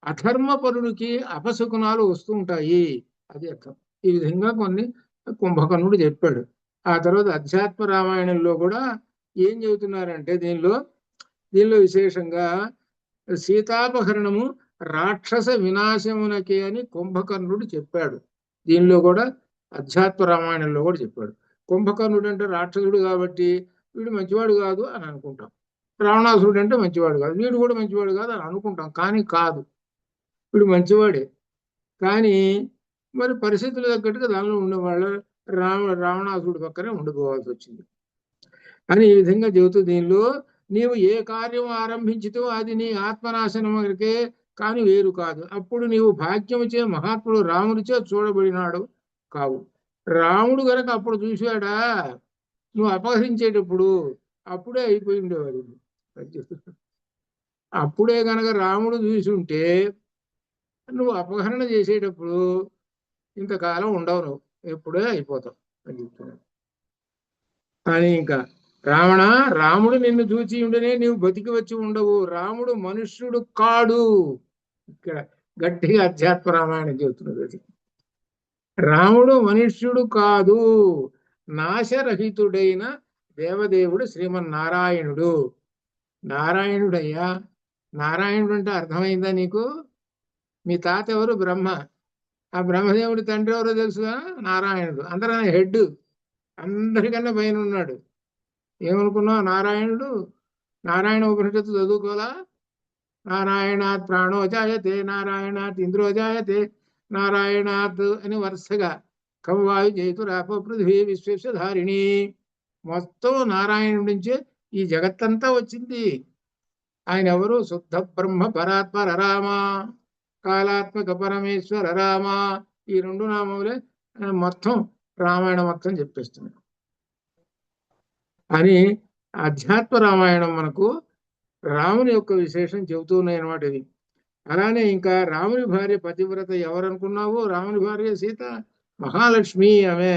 Speaker 1: అధర్మపరుడికి అపశకునాలు వస్తూ ఉంటాయి, అది అర్థం. ఈ విధంగా కొన్ని కుంభకర్ణుడు చెప్పాడు. ఆ తర్వాత అధ్యాత్మ రామాయణంలో కూడా ఏం చెబుతున్నారంటే దీనిలో విశేషంగా సీతాపహరణము రాక్షస వినాశమునకే అని కుంభకర్ణుడు చెప్పాడు. దీనిలో కూడా అధ్యాత్మ రామాయణంలో కూడా చెప్పాడు. కుంభకర్ణుడు అంటే రాక్షసుడు కాబట్టి వీడు మంచివాడు కాదు అని అనుకుంటాం. రావణాసురుడు అంటే మంచివాడు కాదు, వీడు కూడా మంచివాడు కాదు అని అనుకుంటాం. కానీ కాదు, వీడు మంచివాడే. కానీ మరి పరిస్థితులు తగ్గట్టుగా దానిలో ఉండేవాళ్ళు రావణాసురుడు పక్కనే ఉండిపోవాల్సి వచ్చింది అని ఈ విధంగా చెబుతూ దీనిలో నీవు ఏ కార్యం ఆరంభించితో అది నీ ఆత్మనాశనం వరకే కానీ వేరు కాదు. అప్పుడు నీవు భాగ్యముచే మహాత్ముడు రాముడిచే చూడబడినాడు కావు. రాముడు గనక అప్పుడు చూశాడా, నువ్వు అపహరించేటప్పుడు అప్పుడే అయిపోయి ఉండేవాడు. అప్పుడే గనక రాముడు చూసి ఉంటే నువ్వు అపహరణ చేసేటప్పుడు ఇంతకాలం ఉండవు, నువ్వు ఎప్పుడే అయిపోతావు అని చెప్తున్నాడు. కానీ ఇంకా రాముడు నిన్ను చూచి ఉండనే నీవు బతికి వచ్చి ఉండవు. రాముడు మనుష్యుడు కాడు. ఇక్కడ గట్టిగా అధ్యాత్మ రామాయణం చెబుతున్నది. అది రాముడు మనుష్యుడు కాదు, నాశరహితుడైన దేవదేవుడు శ్రీమన్నారాయణుడు. నారాయణుడయ్యా, నారాయణుడు అంటే అర్థమైందా నీకు? మీ తాత ఎవరు? బ్రహ్మ. ఆ బ్రహ్మదేవుడి తండ్రి ఎవరో తెలుసుగా? నారాయణుడు. అందరూ హెడ్, అందరికన్నా పైన ఉన్నాడు. ఏమనుకున్నావు? నారాయణుడు. నారాయణ ఉపనిషత్తు చదువుకోలా? నారాయణాత్ ప్రాణో జాయతే, నారాయణాత్ ఇంద్రో జాయతే, నారాయణాత్ అని వరుసగా కవ్వాయు జయతు రాపో పృథ్వీ విశ్వేశ్వధారిణి, మొత్తం నారాయణుడి నుంచే ఈ జగత్తంతా వచ్చింది. ఆయన ఎవరు? శుద్ధ బ్రహ్మ పరాత్పర రామ, కాలాత్మక పరమేశ్వర రామ. ఈ రెండు నామములే మొత్తం రామాయణం మొత్తం చెప్పేస్తున్నాడు. అని అధ్యాత్మ రామాయణం మనకు రాముని యొక్క విశేషం చెబుతూ ఉన్నాయి అన్నమాట. ఇది అలానే ఇంకా రాముని భార్య పతివ్రత ఎవరనుకున్నావు? రాముని భార్య సీత మహాలక్ష్మి. ఆమె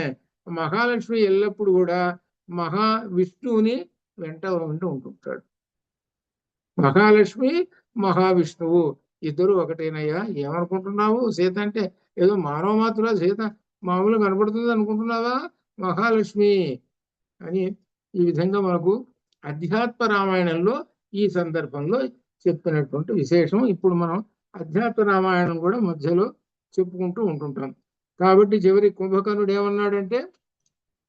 Speaker 1: మహాలక్ష్మి ఎల్లప్పుడు కూడా మహావిష్ణువుని వెంట ఉంటుంటాడు. మహాలక్ష్మి మహావిష్ణువు ఇద్దరు ఒకటేనయ్యా. ఏమనుకుంటున్నావు? సీత అంటే ఏదో మానవ మాత్రులా సీత మామూలుగా కనపడుతుంది అనుకుంటున్నావా? మహాలక్ష్మి అని ఈ విధంగా మనకు అధ్యాత్మ రామాయణంలో ఈ సందర్భంలో చెప్పినటువంటి విశేషం. ఇప్పుడు మనం అధ్యాత్మ రామాయణం కూడా మధ్యలో చెప్పుకుంటూ ఉంటుంటాం. కాబట్టి చివరి కుంభకర్ణుడు ఏమన్నాడంటే,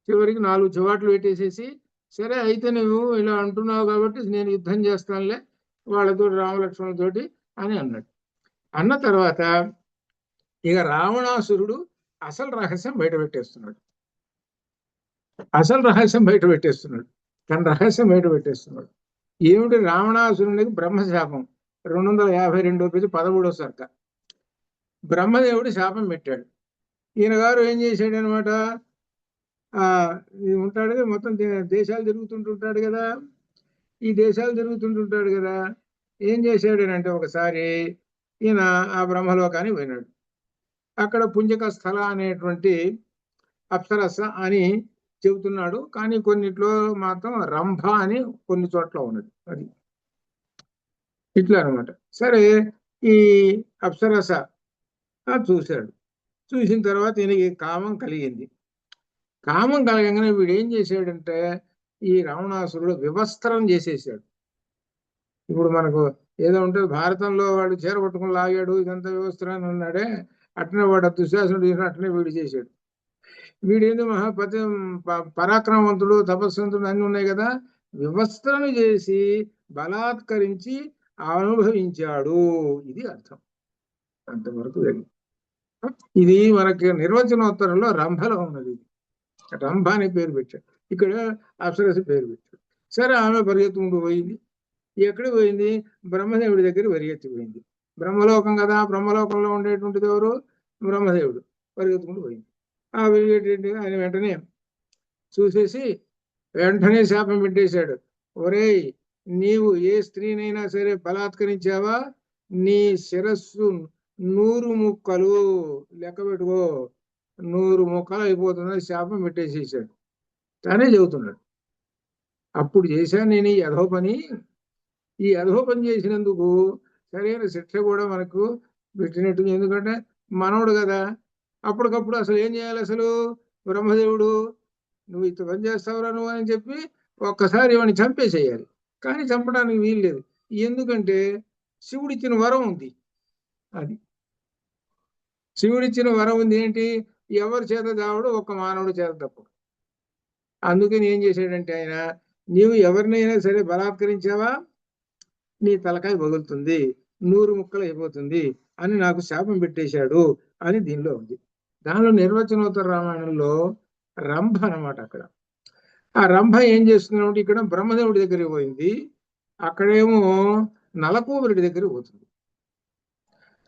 Speaker 1: చివరికి 4 చివాట్లు పెట్టేసేసి, సరే అయితే నువ్వు ఇలా అంటున్నావు కాబట్టి నేను యుద్ధం చేస్తానులే వాళ్ళతో, రామలక్ష్మణులతోటి అని అన్నాడు. అన్న తర్వాత ఇక రావణాసురుడు అసలు రహస్యం బయట పెట్టేస్తున్నాడు. తన రహస్యం బయట పెట్టేస్తున్నాడు. ఏమిటి? రావణాసురునికి బ్రహ్మశాపం 252 పేజీ 13వ సర్గ. బ్రహ్మదేవుడు శాపం పెట్టాడు. ఈయన గారు ఏం చేశాడు అనమాట, ఉంటాడు కదా, మొత్తం దేశాలు తిరుగుతుంటుంటాడు కదా, ఈ దేశాలు తిరుగుతుంటుంటాడు కదా, ఏం చేశాడు అంటే ఒకసారి ఈయన ఆ బ్రహ్మలోకానికి పోయినాడు. అక్కడ పుంజక స్థల అనేటువంటి అప్సరస అని చెబుతున్నాడు, కానీ కొన్నిట్లో మాత్రం రంభ అని కొన్ని చోట్ల ఉన్నది. అది ఇట్లా అనమాట. సరే, ఈ అప్సరస చూశాడు. చూసిన తర్వాత ఈయనకి కామం కలిగింది. కామం కలగంగానే వీడు ఏం చేశాడంటే, ఈ రావణాసురుడు వివస్త్రం చేసేసాడు. ఇప్పుడు మనకు ఏదో ఉంటుంది, భారతంలో వాడు చీర పట్టుకుని లాగాడు, ఇదంతా వివస్త్రాన్ని ఉన్నాడే, అట్నే వాడు దుశ్శాసనుడు అట్నే వీడు చేశాడు. వీడేందో మహాపతి పరాక్రమవంతుడు, తపస్వంతుడు అన్ని ఉన్నాయి కదా, వివస్త్రను చేసి బలాత్కరించి అనుభవించాడు. ఇది అర్థం. అంతవరకు ఇది మనకి నిర్వచనోత్తరంలో రంభలో ఉన్నది. రంభ అని పేరు పెట్టాడు, ఇక్కడ అప్సరస పేరు పెట్టాడు. సరే, ఆమె పరిగెత్తుకుంటూ పోయింది. ఎక్కడికి పోయింది? బ్రహ్మదేవుడి దగ్గర పరిగెత్తిపోయింది. బ్రహ్మలోకం కదా, బ్రహ్మలోకంలో ఉండేటువంటిది ఎవరు? బ్రహ్మదేవుడు. పరిగెత్తుకుంటూ పోయింది. ఆ ఆయన వెంటనే చూసేసి వెంటనే శాపం పెట్టేశాడు. ఒరేయ్, నీవు ఏ స్త్రీనైనా సరే బలాత్కరించావా, నీ శిరస్సు 100 ముక్కలు లెక్క పెట్టుకో, 100 ముక్కలు అయిపోతుందని శాపం పెట్టేసేసాడు. తానే చెబుతున్నాడు. అప్పుడు చేశాను నేను ఈ అధోపని. ఈ అధోపని చేసినందుకు సరైన శిక్ష కూడా మనకు పెట్టినట్టు. ఎందుకంటే మనవుడు కదా, అప్పటికప్పుడు అసలు ఏం చేయాలి? అసలు బ్రహ్మదేవుడు, నువ్వు ఇంత పని చేస్తావురా నువ్వు అని చెప్పి ఒక్కసారి ఇవన్నీ చంపేసేయాలి. కానీ చంపడానికి వీల్లేదు. ఎందుకంటే శివుడిచ్చిన వరం ఉంది. అది శివుడిచ్చిన వరం ఉంది. ఏంటి? ఎవరి చేత దావుడు? ఒక్క మానవుడు చేత తప్ప. అందుకని ఏం చేశాడంటే ఆయన, నీవు ఎవరినైనా సరే బలాత్కరించావా, నీ తలకాయ పగులుతుంది, 100 ముక్కలు అయిపోతుంది అని నాకు శాపం పెట్టేశాడు అని దీనిలో ఉంది. దానిలో నిర్వచనోత్తర రామాయణంలో రంభ అనమాట. అక్కడ ఆ రంభ ఏం చేస్తున్నాడు? ఇక్కడ బ్రహ్మదేవుడి దగ్గరికి పోయింది, అక్కడేమో నలకూబరుడి దగ్గరికి పోతుంది.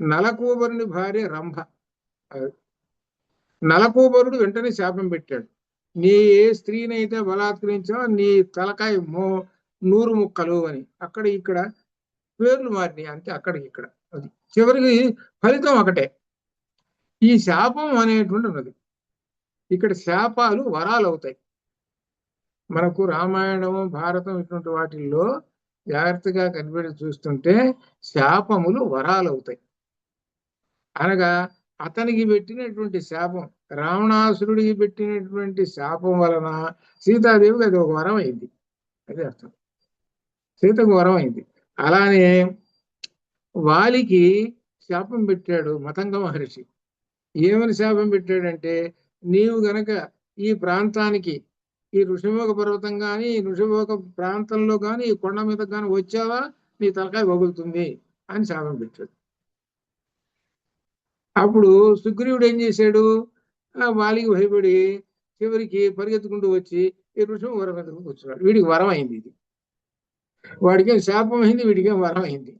Speaker 1: నలకూబరుని భార్య రంభ. నలకూబరుడు వెంటనే శాపం పెట్టాడు, నీ ఏ స్త్రీనైతే బలాత్కరించావో నీ తలకాయ 100 ముక్కలు అని. అక్కడ ఇక్కడ పేర్లు మారినాయి అంతే, అక్కడికి ఇక్కడ. అది చివరికి ఫలితం ఒకటే. ఈ శాపం అనేటువంటి ఉన్నది. ఇక్కడ శాపాలు వరాలు అవుతాయి. మనకు రామాయణము, భారతం ఇటువంటి వాటిల్లో జాగ్రత్తగా కనిపెట్టి చూస్తుంటే శాపములు వరాలు అవుతాయి. అనగా అతనికి పెట్టినటువంటి శాపం, రావణాసురుడికి పెట్టినటువంటి శాపం వలన సీతాదేవికి అది ఒక వరం అయింది. అదే అర్థం, సీతకు వరం అయింది. అలానే వాలికి శాపం పెట్టాడు మతంగ మహర్షి. ఏమని శాపం పెట్టాడంటే, నీవు గనక ఈ ప్రాంతానికి, ఈ ఋషిమోగ పర్వతం కానీ, ఈ ఋషిమోగ ప్రాంతంలో కానీ, ఈ కొండ మీద కానీ వచ్చావా నీ తలకాయ పగులుతుంది అని శాపం పెట్టాడు. అప్పుడు సుగ్రీవుడు ఏం చేశాడు, వాలికి భయపడి చివరికి పరిగెత్తుకుంటూ వచ్చి ఈ ఋషం వరం ఎదుగు కూర్చున్నాడు. వీడికి వరం అయింది ఇది. వాడికేం శాపం అయింది, వీడికేం వరం అయింది.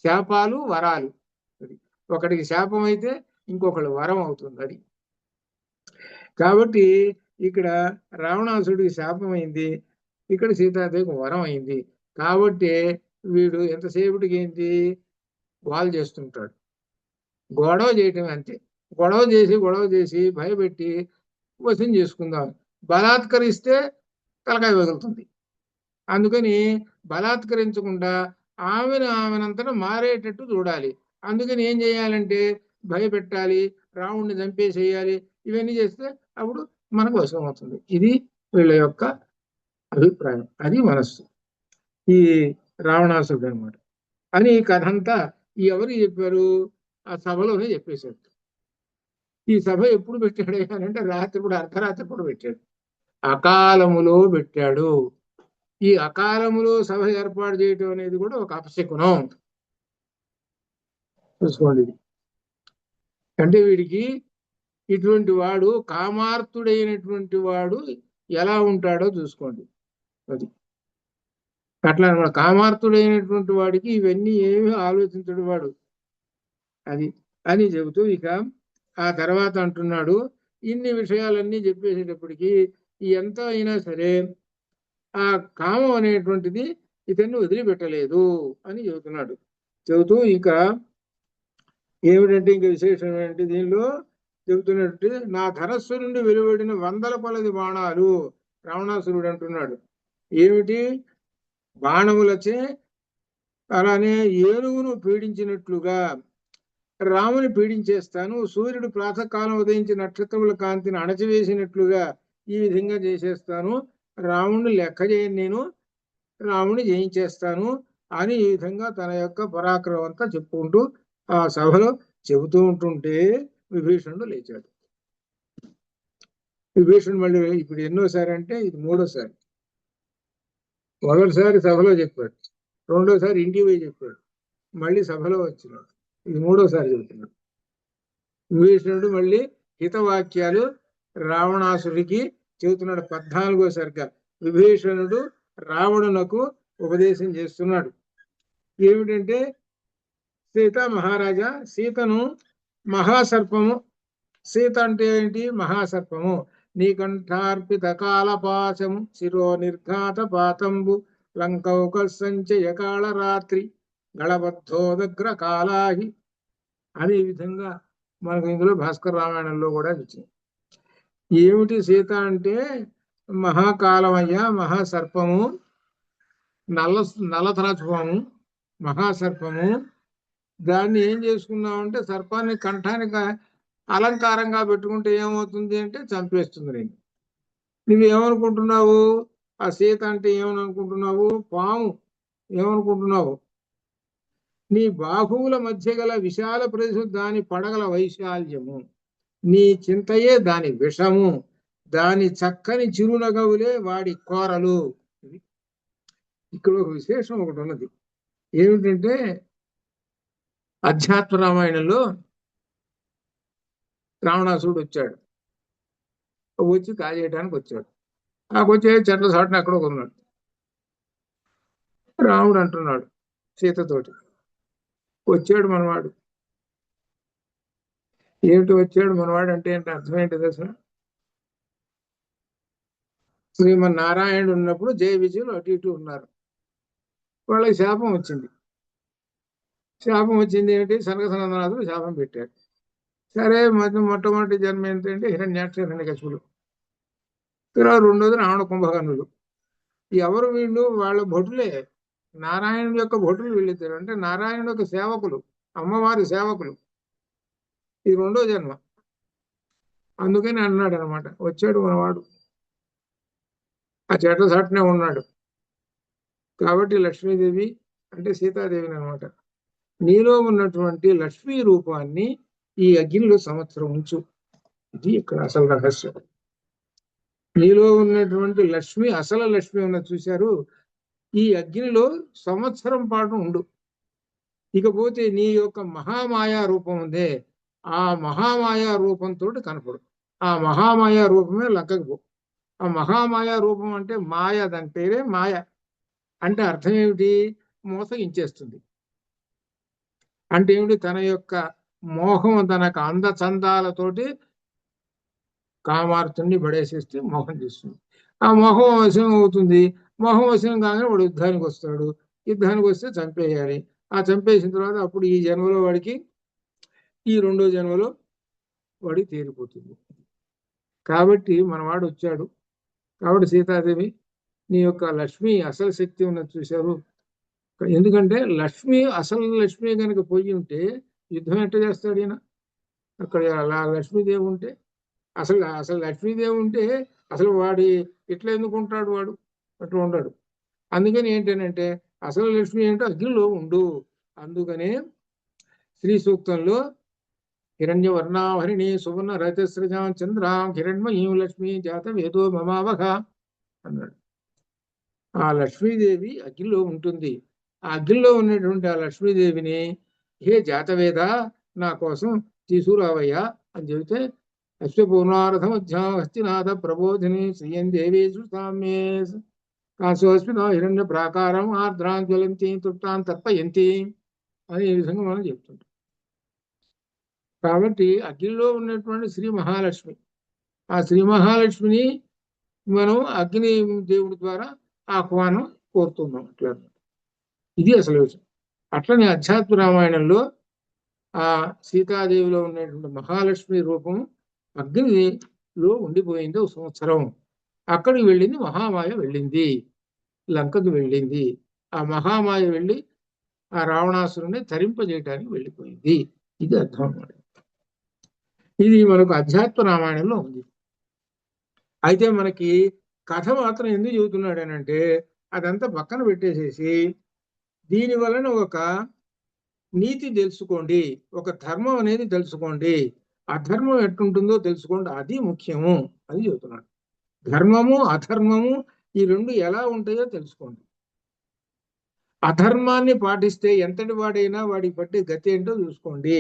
Speaker 1: శాపాలు వరాలు, ఒకటికి శాపం అయితే ఇంకొకటి వరం అవుతుంది. అది కాబట్టి ఇక్కడ రావణాసుడికి శాపం అయింది, ఇక్కడ సీతాదేవికి వరం అయింది. కాబట్టి వీడు ఎంతసేపటికి ఏంటి గోల చేస్తుంటాడు, గొడవ చేయటం అంతే. గొడవ చేసి భయపెట్టి వశం చేసుకుందాం, బలాత్కరిస్తే తలకాయ వదులుతుంది. అందుకని బలాత్కరించకుండా ఆమెనంతటా మారేటట్టు చూడాలి. అందుకని ఏం చేయాలంటే భయపెట్టాలి, రావణ్ణి చంపేసేయాలి. ఇవన్నీ చేస్తే అప్పుడు మనకు వశం అవుతుంది. ఇది వీళ్ళ యొక్క అభిప్రాయం, అది మనస్సు ఈ రావణాసుడు అనమాట. అని ఈ కథ అంతా ఎవరు చెప్పారు, ఆ సభలోనే చెప్పేశాడు. ఈ సభ ఎప్పుడు పెట్టాడు అంటే రాత్రి కూడా, అర్ధరాత్రి కూడా పెట్టాడు, అకాలములో పెట్టాడు. ఈ అకాలములో సభ ఏర్పాటు చేయటం అనేది కూడా ఒక అపశకునం చూసుకోండి. అంటే వీడికి ఇటువంటి వాడు, కామార్తుడైనటువంటి వాడు ఎలా ఉంటాడో చూసుకోండి. అది అట్లా అనమాట. కామార్తుడైనటువంటి వాడికి ఇవన్నీ ఏమీ ఆలోచించడు వాడు. అది అని చెబుతూ ఇక ఆ తర్వాత అంటున్నాడు, ఇన్ని విషయాలన్నీ చెప్పేసేటప్పటికి ఎంత అయినా సరే ఆ కామం అనేటువంటిది ఇతన్ని వదిలిపెట్టలేదు అని చెబుతున్నాడు. చెబుతూ ఇక ఏమిటంటే, ఇంక విశేషం ఏంటి దీనిలో చెబుతున్నట్టు, నా ధనస్సు నుండి వెలువడిన 100 కొలది బాణాలు, రావణాసురుడు అంటున్నాడు. ఏమిటి బాణములచే అలానే ఏనుగును పీడించినట్లుగా రాముని పీడించేస్తాను, సూర్యుడు ప్రాతకాలం ఉదయించి నక్షత్రముల కాంతిని అణచివేసినట్లుగా ఈ విధంగా చేసేస్తాను, రాముడిని లెక్క చేయను, నేను రాముని జయించేస్తాను అని ఈ విధంగా తన యొక్క పరాక్రమం అంతా చెప్పుకుంటూ ఆ సభలో చెబుతూ ఉంటుంటే విభీషణుడు లేచాడు. విభీషణుడు మళ్ళీ ఇప్పుడు ఎన్నోసారి అంటే ఇది 3వసారి. మొదటిసారి సభలో చెప్పాడు, రెండోసారి ఇంటికి పోయి చెప్పాడు, మళ్ళీ సభలో వచ్చినాడు, ఇది 3వసారి చెబుతున్నాడు. విభీషణుడు మళ్ళీ హితవాక్యాలు రావణాసుడికి చెబుతున్నాడు. 14వసారిగా విభీషణుడు రావణునకు ఉపదేశం చేస్తున్నాడు. ఏమిటంటే, సీత మహారాజా, సీతను మహాసర్పము, సీత అంటే ఏంటి, మహాసర్పము, నీ కంఠార్పిత కాలపాశము, శిరో నిర్ఘాత పాతంబు, లంకౌక సంచయ కాళ రాత్రి, గళబద్ధోదగ్ర కాలాహి అని ఈ విధంగా మనకు ఇందులో భాస్కర రామాయణంలో కూడా వచ్చింది. ఏమిటి సీత అంటే, మహాకాలమయ్య, మహాసర్పము, నల్లతరచుపాము, మహాసర్పము. దాన్ని ఏం చేసుకున్నామంటే, సర్పాన్ని కంఠానికి అలంకారంగా పెట్టుకుంటే ఏమవుతుంది అంటే చంపేస్తుంది. నేను నువ్వేమనుకుంటున్నావు, ఆ సీత అంటే ఏమని అనుకుంటున్నావు, పాము ఏమనుకుంటున్నావు, నీ బాహువుల మధ్య గల విశాల ప్రదేశం దాని పడగల వైశాల్యము, నీ చింతయే దాని విషము, దాని చక్కని చిరునగవులే వాడి కోరలు. ఇక్కడ ఒక విశేషం ఒకటి ఉన్నది. ఏమిటంటే, అధ్యాత్మ రామాయణంలో రావణాసుడు వచ్చాడు, వచ్చి కాజేయడానికి వచ్చాడు. వచ్చే చెట్ల చాటున ఎక్కడో ఉన్నాడు. రాముడు అంటున్నాడు సీతతోటి, వచ్చాడు మనవాడు. ఏమిటి వచ్చాడు మనవాడు అంటే ఏంటి, అర్థం ఏంటి దశ, శ్రీమన్నారాయణుడు ఉన్నప్పుడు జయ విజయులు అటు ఇటు ఉన్నారు, వాళ్ళకి శాపం వచ్చింది. శాపం వచ్చింది ఏమిటి, సనకసనందనాథుడు శాపం పెట్టాడు. సరే, మొట్టమొదటి జన్మ ఏంటంటే హిరణ్యాక్ష హిరణ్యకశిపులు, తర్వాత రెండోది రావణ కుంభకర్ణులు. ఎవరు వీళ్ళు, వాళ్ళ భటులే, నారాయణుడి యొక్క భటులు వీళ్ళిద్దరు. అంటే నారాయణుడి యొక్క సేవకులు, అమ్మవారి సేవకులు. ఇది రెండో జన్మ. అందుకని అన్నాడు అనమాట, వచ్చాడు మనవాడు, ఆ చెట్ల చాటునే ఉన్నాడు. కాబట్టి లక్ష్మీదేవి అంటే సీతాదేవిని అనమాట. నీలో ఉన్నటువంటి లక్ష్మీ రూపాన్ని ఈ అగ్నిలో సంవత్సరం ఉంచు. ఇది ఇక్కడ అసలు రహస్యం. నీలో ఉన్నటువంటి లక్ష్మి, అసలు లక్ష్మి ఉన్న చూశారు, ఈ అగ్నిలో సంవత్సరం పాటు ఉండు. ఇకపోతే నీ యొక్క మహామాయా రూపం ఉందే, ఆ మహామాయా రూపంతో కనపడు. ఆ మహామాయా రూపమే లంకకు పో. ఆ మహామాయా రూపం అంటే మాయ, దాని పేరే మాయ. అంటే అర్థం ఏమిటి? మోసగించేస్తుంది. అంటే ఏమిటి? తన యొక్క మోహం, తనకు అందచందాలతోటి కామార్తుని పడేసేస్తే మోహం చేస్తుంది. ఆ మోహం వశం అవుతుంది. మోహం వశం కాగానే వాడు యుద్ధానికి వస్తాడు. యుద్ధానికి వస్తే చంపేయాలి. ఆ చంపేసిన తర్వాత అప్పుడు ఈ జన్మలో వాడికి, ఈ రెండో జన్మలో వాడికి తీరిపోతుంది. కాబట్టి మనవాడు వచ్చాడు. కాబట్టి సీతాదేవి, నీ యొక్క లక్ష్మి అసలు శక్తి ఉన్నది చూశారు. ఎందుకంటే లక్ష్మి, అసలు లక్ష్మి కనుక పోయి ఉంటే యుద్ధం ఎట్ట చేస్తాడు ఈయన? అక్కడ లక్ష్మీదేవి ఉంటే, అసలు అసలు లక్ష్మీదేవి ఉంటే అసలు వాడి ఇట్లా ఎందుకు ఉంటాడు? వాడు అట్లా ఉండడు. అందుకని ఏంటంటే అసలు లక్ష్మి ఏంటో అగ్నిలో ఉండు. అందుకనే శ్రీ సూక్తంలో హిరణ్యవర్ణాహరిణి సువర్ణ రజస్రజాం చంద్రాం హిరణ్మయీం లక్ష్మీ జాత వేదో మమావహ అన్నాడు. ఆ లక్ష్మీదేవి అగ్నిలో ఉంటుంది. ఆ అగ్నిలో ఉన్నటువంటి ఆ లక్ష్మీదేవిని, హే జాతవేద, నా కోసం తీసుకురావయ్యా అని చెబితే, అశ్వపూర్ణారథమధ్యాం హస్తినాథ ప్రబోధిని శ్రీయం దేవేషు సామ్యే కాశోస్మిత హిరణ్య ప్రాకారం ఆర్ద్రాం జ్వలంతి తృప్తాం తర్పయంతి అని ఈ విధంగా మనం చెప్తుంటాం. కాబట్టి అగ్నిలో ఉన్నటువంటి శ్రీ మహాలక్ష్మి, ఆ శ్రీ మహాలక్ష్మిని మనం అగ్ని దేవుడి ద్వారా ఆహ్వానం కోరుతున్నాం. అట్లా ఇది అసలు విషయం. అట్లనే అధ్యాత్మ రామాయణంలో ఆ సీతాదేవిలో ఉన్నటువంటి మహాలక్ష్మి రూపం అగ్నిలో ఉండిపోయింది ఒక సంవత్సరం. అక్కడికి వెళ్ళింది మహామాయ, వెళ్ళింది లంకకు వెళ్ళింది. ఆ మహామాయ వెళ్ళి ఆ రావణాసురుని తరింపజేయటానికి వెళ్ళిపోయింది. ఇది అర్థం అన్నమాట. ఇది మనకు అధ్యాత్మ రామాయణంలో ఉంది. అయితే మనకి కథ మాత్రం ఎందుకు చెబుతున్నాడు అని అంటే, అదంతా పక్కన పెట్టేసేసి దీని వలన ఒక నీతి తెలుసుకోండి, ఒక ధర్మం అనేది తెలుసుకోండి, అధర్మం ఎట్టుంటుందో తెలుసుకోండి, అది ముఖ్యము అని చెబుతున్నాడు. ధర్మము అధర్మము ఈ రెండు ఎలా ఉంటాయో తెలుసుకోండి. అధర్మాన్ని పాటిస్తే ఎంతటి వాడైనా వాడికి పట్టే గతి ఏంటో చూసుకోండి.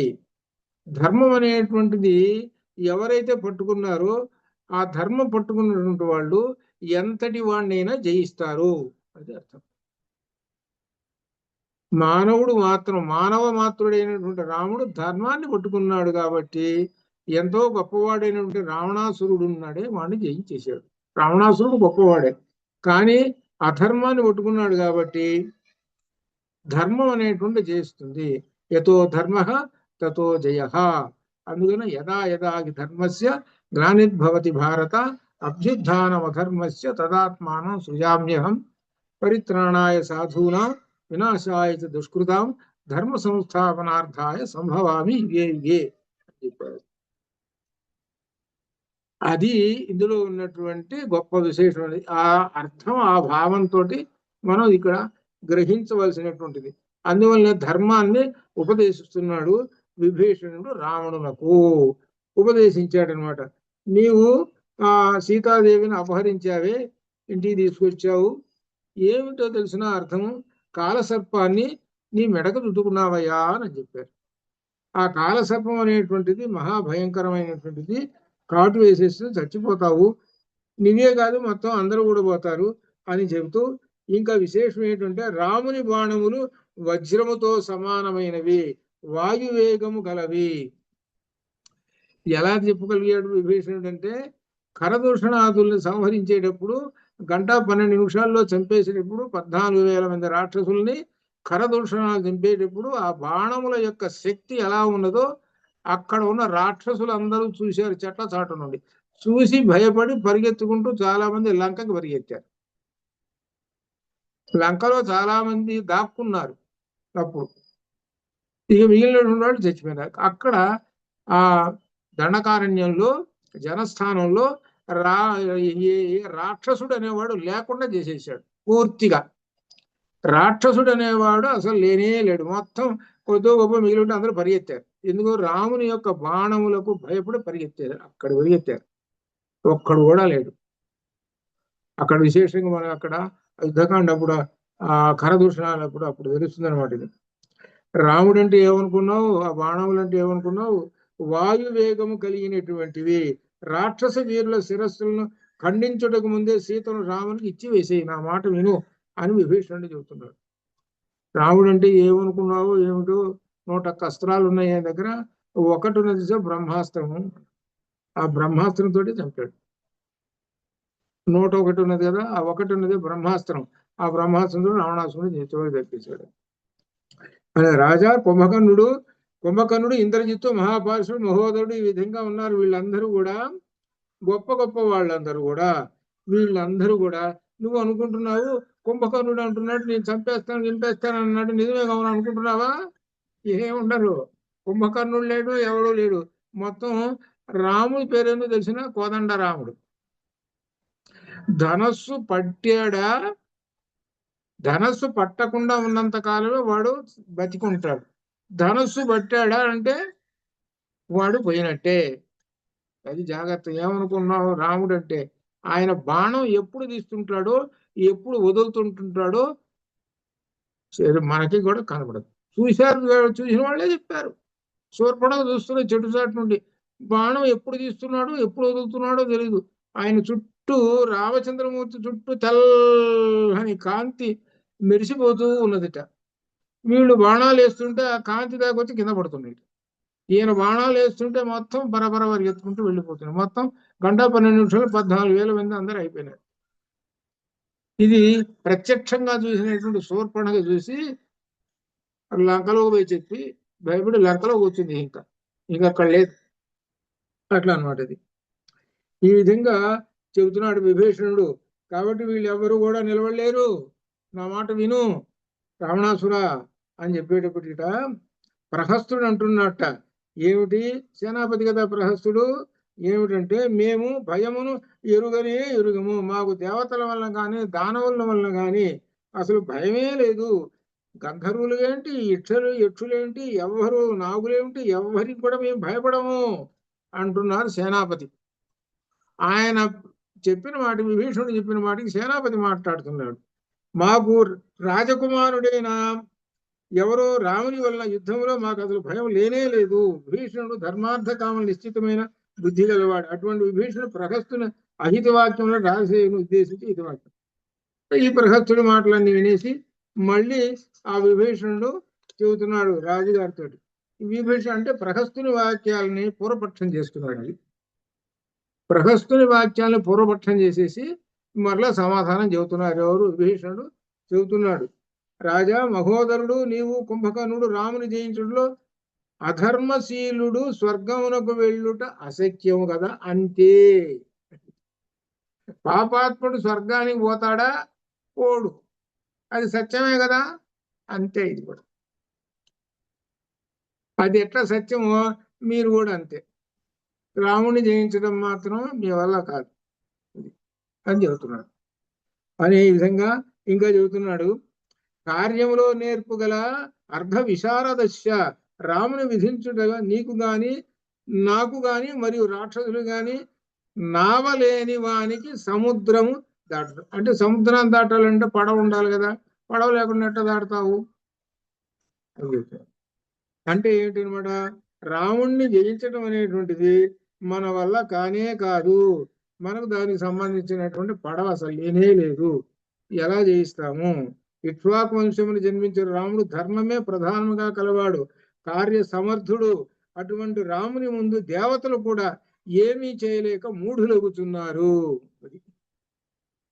Speaker 1: ధర్మం అనేటువంటిది ఎవరైతే పట్టుకున్నారో ఆ ధర్మం పట్టుకున్నటువంటి వాళ్ళు ఎంతటి వాడినైనా జయిస్తారు. అది అర్థం. మానవుడు మాత్రం, మానవ మాత్రుడైనటువంటి రాముడు ధర్మాన్ని పట్టుకున్నాడు కాబట్టి ఎంతో గొప్పవాడైనటువంటి రావణాసురుడు ఉన్నాడే వాడిని జయించేశాడు. రావణాసురుడు గొప్పవాడే, కానీ అధర్మాన్ని పట్టుకున్నాడు కాబట్టి ధర్మం అనేటువంటి జయిస్తుంది. యతో ధర్మ తతో జయ. అందుకని యదా యదా ధర్మస్య గ్లానిర్భవతి భారత అభ్యుత్థానమధర్మస్య తదాత్మానం సృజామ్యహం పరిత్రాణాయ సాధూనాం వినాశాయ చ దుష్కృతాం ధర్మ సంస్థాపనార్థాయ సంభవామి యుగే యుగే అని చెప్పారు. అది ఇందులో ఉన్నటువంటి గొప్ప విశేషం. ఆ అర్థం, ఆ భావంతో మనం ఇక్కడ గ్రహించవలసినటువంటిది. అందువల్ల ధర్మాన్ని ఉపదేశిస్తున్నాడు విభీషణుడు రావణునకు ఉపదేశించాడనమాట. నీవు ఆ సీతాదేవిని అపహరించావే, ఇంటికి తీసుకొచ్చావు, ఏమిటో తెలిసిన అర్థము, కాలసర్పాన్ని నీ మెడకు చుట్టుకున్నావయ్యా అని చెప్పారు. ఆ కాలసర్పం అనేటువంటిది మహాభయంకరమైనటువంటిది. కాటు వేసేస్తే చచ్చిపోతావు, నువ్వే కాదు మొత్తం అందరూ కూడా పోతారు అని చెబుతూ, ఇంకా విశేషం ఏంటంటే రాముని బాణములు వజ్రముతో సమానమైనవి, వాయువేగము గలవి. ఎలా చెప్పగలిగాడు విభీషణుడు అంటే, ఖరదూషణాదుల్ని సంహరించేటప్పుడు 1:12 నిమిషాల్లో చంపేసేటప్పుడు 14,000 మంది రాక్షసుల్ని ఖరదూషణాలు చంపేటప్పుడు ఆ బాణముల యొక్క శక్తి ఎలా ఉన్నదో అక్కడ ఉన్న రాక్షసులందరూ చూశారు. చెట్ల చాటు నుండి చూసి భయపడి పరిగెత్తుకుంటూ చాలా మంది లంకకి పరిగెత్తారు. లంకలో చాలా మంది దాక్కున్నారు. అప్పుడు ఇక మిగిలినటువంటి వాళ్ళు చచ్చిపోయినారు. అక్కడ ఆ దండకారణ్యంలో జనస్థానంలో రాక్షసుడు అనేవాడు లేకుండా చేసేసాడు పూర్తిగా. రాక్షసుడు అనేవాడు అసలు లేనే లేడు. మొత్తం కొద్దో గొప్ప మిగిలి ఉంటే అందరూ పరిగెత్తారు. ఎందుకు? రాముని యొక్క బాణములకు భయపడి పరిగెత్తారు. అక్కడ పరిగెత్తారు. ఒక్కడు కూడా లేడు. అక్కడ విశేషంగా మనం అక్కడ యుద్ధకాండ అప్పుడు ఆ ఖరదూషణాలప్పుడు అప్పుడు తెలుస్తుంది అనమాట. ఇది రాముడు అంటే ఏమనుకున్నావు? ఆ బాణములు అంటే ఏమనుకున్నావు? వాయువేగము కలిగినటువంటివి. రాక్షస వీరుల శిరస్సులను ఖండించుటకు ముందే సీతను రామునికి ఇచ్చి వేసేయి, నా మాట విను అని విభీషణుడు చెబుతున్నాడు. రాముడు అంటే ఏమనుకున్నావు? ఏమిటో 101 అస్త్రాలు ఉన్నాయి ఆయన దగ్గర. ఒకటి ఉన్నది బ్రహ్మాస్త్రము. ఆ బ్రహ్మాస్త్రంతో చంపాడు. 101 ఉన్నది కదా, ఆ ఒకటి ఉన్నది బ్రహ్మాస్త్రం. ఆ బ్రహ్మాస్త్రంతో రావణాసురుడు చివరికి తెప్పించాడు. అనే రాజా కుంభకర్ణుడు, ఇంద్రజిత్తు, మహాపారుషుడు, మహోదరుడు ఈ విధంగా ఉన్నారు. వీళ్ళందరూ కూడా గొప్ప గొప్ప వాళ్ళందరూ కూడా. వీళ్ళందరూ కూడా నువ్వు అనుకుంటున్నావు కుంభకర్ణుడు అంటున్నాడు నేను చంపేస్తాను అన్నాడు, నిజమే కావాలి అనుకుంటున్నావా? ఏముండరు. కుంభకర్ణుడు లేడు, ఎవడూ లేడు. మొత్తం రాముడి పేరేందో తెలిసిన కోదండ రాముడు. ధనస్సు పట్టాడా? ధనస్సు పట్టకుండా ఉన్నంత కాలంలో వాడు బతికుంటాడు. ధనస్సు పట్టాడా అంటే వాడు పోయినట్టే. అది జాగ్రత్త. ఏమనుకున్నావు? రాముడు అంటే ఆయన బాణం ఎప్పుడు తీస్తుంటాడో, ఎప్పుడు వదులుతుంటుంటాడో మనకి కూడా కనబడదు. చూసిన వాళ్ళే చెప్పారు. శూర్పణఖ చూస్తున్న చెట్టుచాటు నుండి బాణం ఎప్పుడు తీస్తున్నాడో, ఎప్పుడు వదులుతున్నాడో తెలియదు. ఆయన చుట్టూ రామచంద్రమూర్తి చుట్టూ తెల్లని కాంతి మెరిసిపోతూ ఉన్నదిట. వీళ్ళు బాణాలు వేస్తుంటే ఆ కాంతి దాకా వచ్చి కింద పడుతున్నాయి. ఈయన బాణాలు వేస్తుంటే మొత్తం బరబర పరిగెత్తుకుంటూ వెళ్ళిపోతున్నాయి. మొత్తం 1 గంట 12 నిమిషాలు 14,000 మంది అందరూ అయిపోయినారు. ఇది ప్రత్యక్షంగా చూసినటువంటి శూర్పణఖ చూసి లంకలో పోయి చెప్పి భయపడి లంకలో కూర్చుంది. ఇంకా అక్కడ లేదు. అట్లా అనమాట. ఇది ఈ విధంగా చెబుతున్నాడు విభీషణుడు. కాబట్టి వీళ్ళెవరూ కూడా నిలవలేరు, నా మాట విను రావణాసుర అని చెప్పేటప్పటిట ప్రహస్తుడు అంటున్నట్ట. ఏమిటి? సేనాపతి కదా ప్రహస్తుడు. ఏమిటంటే మేము భయమును ఎరుగము. మాకు దేవతల వల్ల కానీ దానవుల వల్ల కానీ అసలు భయమే లేదు. గంధర్వులు ఏంటి, యక్షులేంటి, ఎవ్వరు నాగులేంటి, ఎవ్వరికి కూడా మేము భయపడము అంటున్నారు సేనాపతి. ఆయన చెప్పిన మాట, విభీషణుడు చెప్పిన మాటకి సేనాపతి మాట్లాడుతున్నాడు. మాకు రాజకుమారుడైన ఎవరో రాముని వల్ల యుద్ధంలో మాకు అసలు భయం లేనే లేదు. విభీషణుడు ధర్మార్థ కామ నిశ్చితమైన బుద్ధి గలవాడు. అటువంటి విభీషణుడు ప్రహస్తుని అహిత వాక్యంలో రాజసేను ఉద్దేశించి హితవాక్యం. ఈ ప్రహస్తుడి మాటలన్నీ వినేసి మళ్ళీ ఆ విభీషణుడు చెబుతున్నాడు రాజుగారితో. విభీషణ అంటే ప్రహస్తుని వాక్యాలని పూర్వపక్షం చేస్తున్నాడు. అది ప్రహస్తుని వాక్యాలను పూర్వపక్షం చేసేసి మరలా సమాధానం చెబుతున్నారు. ఎవరు? విభీషణుడు చెబుతున్నాడు. రాజా మహోదరుడు, నీవు కుంభకర్ణుడు రాముని జయించడంలో అధర్మశీలుడు స్వర్గమునకు వెళ్ళుట అశక్యము కదా, అంతే. పాపాత్ముడు స్వర్గానికి పోతాడా? పోడు. అది సత్యమే కదా, అంతే. ఇది కూడా అది ఎట్లా సత్యమో మీరు కూడా అంతే. రాముని జయించడం మాత్రం మీ వల్ల కాదు అని చెబుతున్నాడు. అనే విధంగా ఇంకా చెబుతున్నాడు. కార్యములో నేర్పు గల అర్ధ విశారదశ రాముని విధించుటగా నీకు గాని నాకు గాని మరియు రాక్షసులు గాని నావలేని వానికి సముద్రము దాటడం. అంటే సముద్రాన్ని దాటాలంటే పడవ ఉండాలి కదా, పడవ లేకుండా ఎట్లా దాటుతావు అని చెప్తారు. అంటే ఏంటి అనమాట? రాముణ్ణి జయించడం అనేటువంటిది మన వల్ల కానే కాదు. మనకు దానికి సంబంధించినటువంటి పడవ అసలు లేనే లేదు. ఎలా జయిస్తాము? ఇక్ష్వాకు వంశమును జన్మించిన రాముడు ధర్మమే ప్రధానముగా కలవాడు, కార్య సమర్థుడు. అటువంటి రాముని ముందు దేవతలు కూడా ఏమీ చేయలేక మూఢులగుతున్నారు.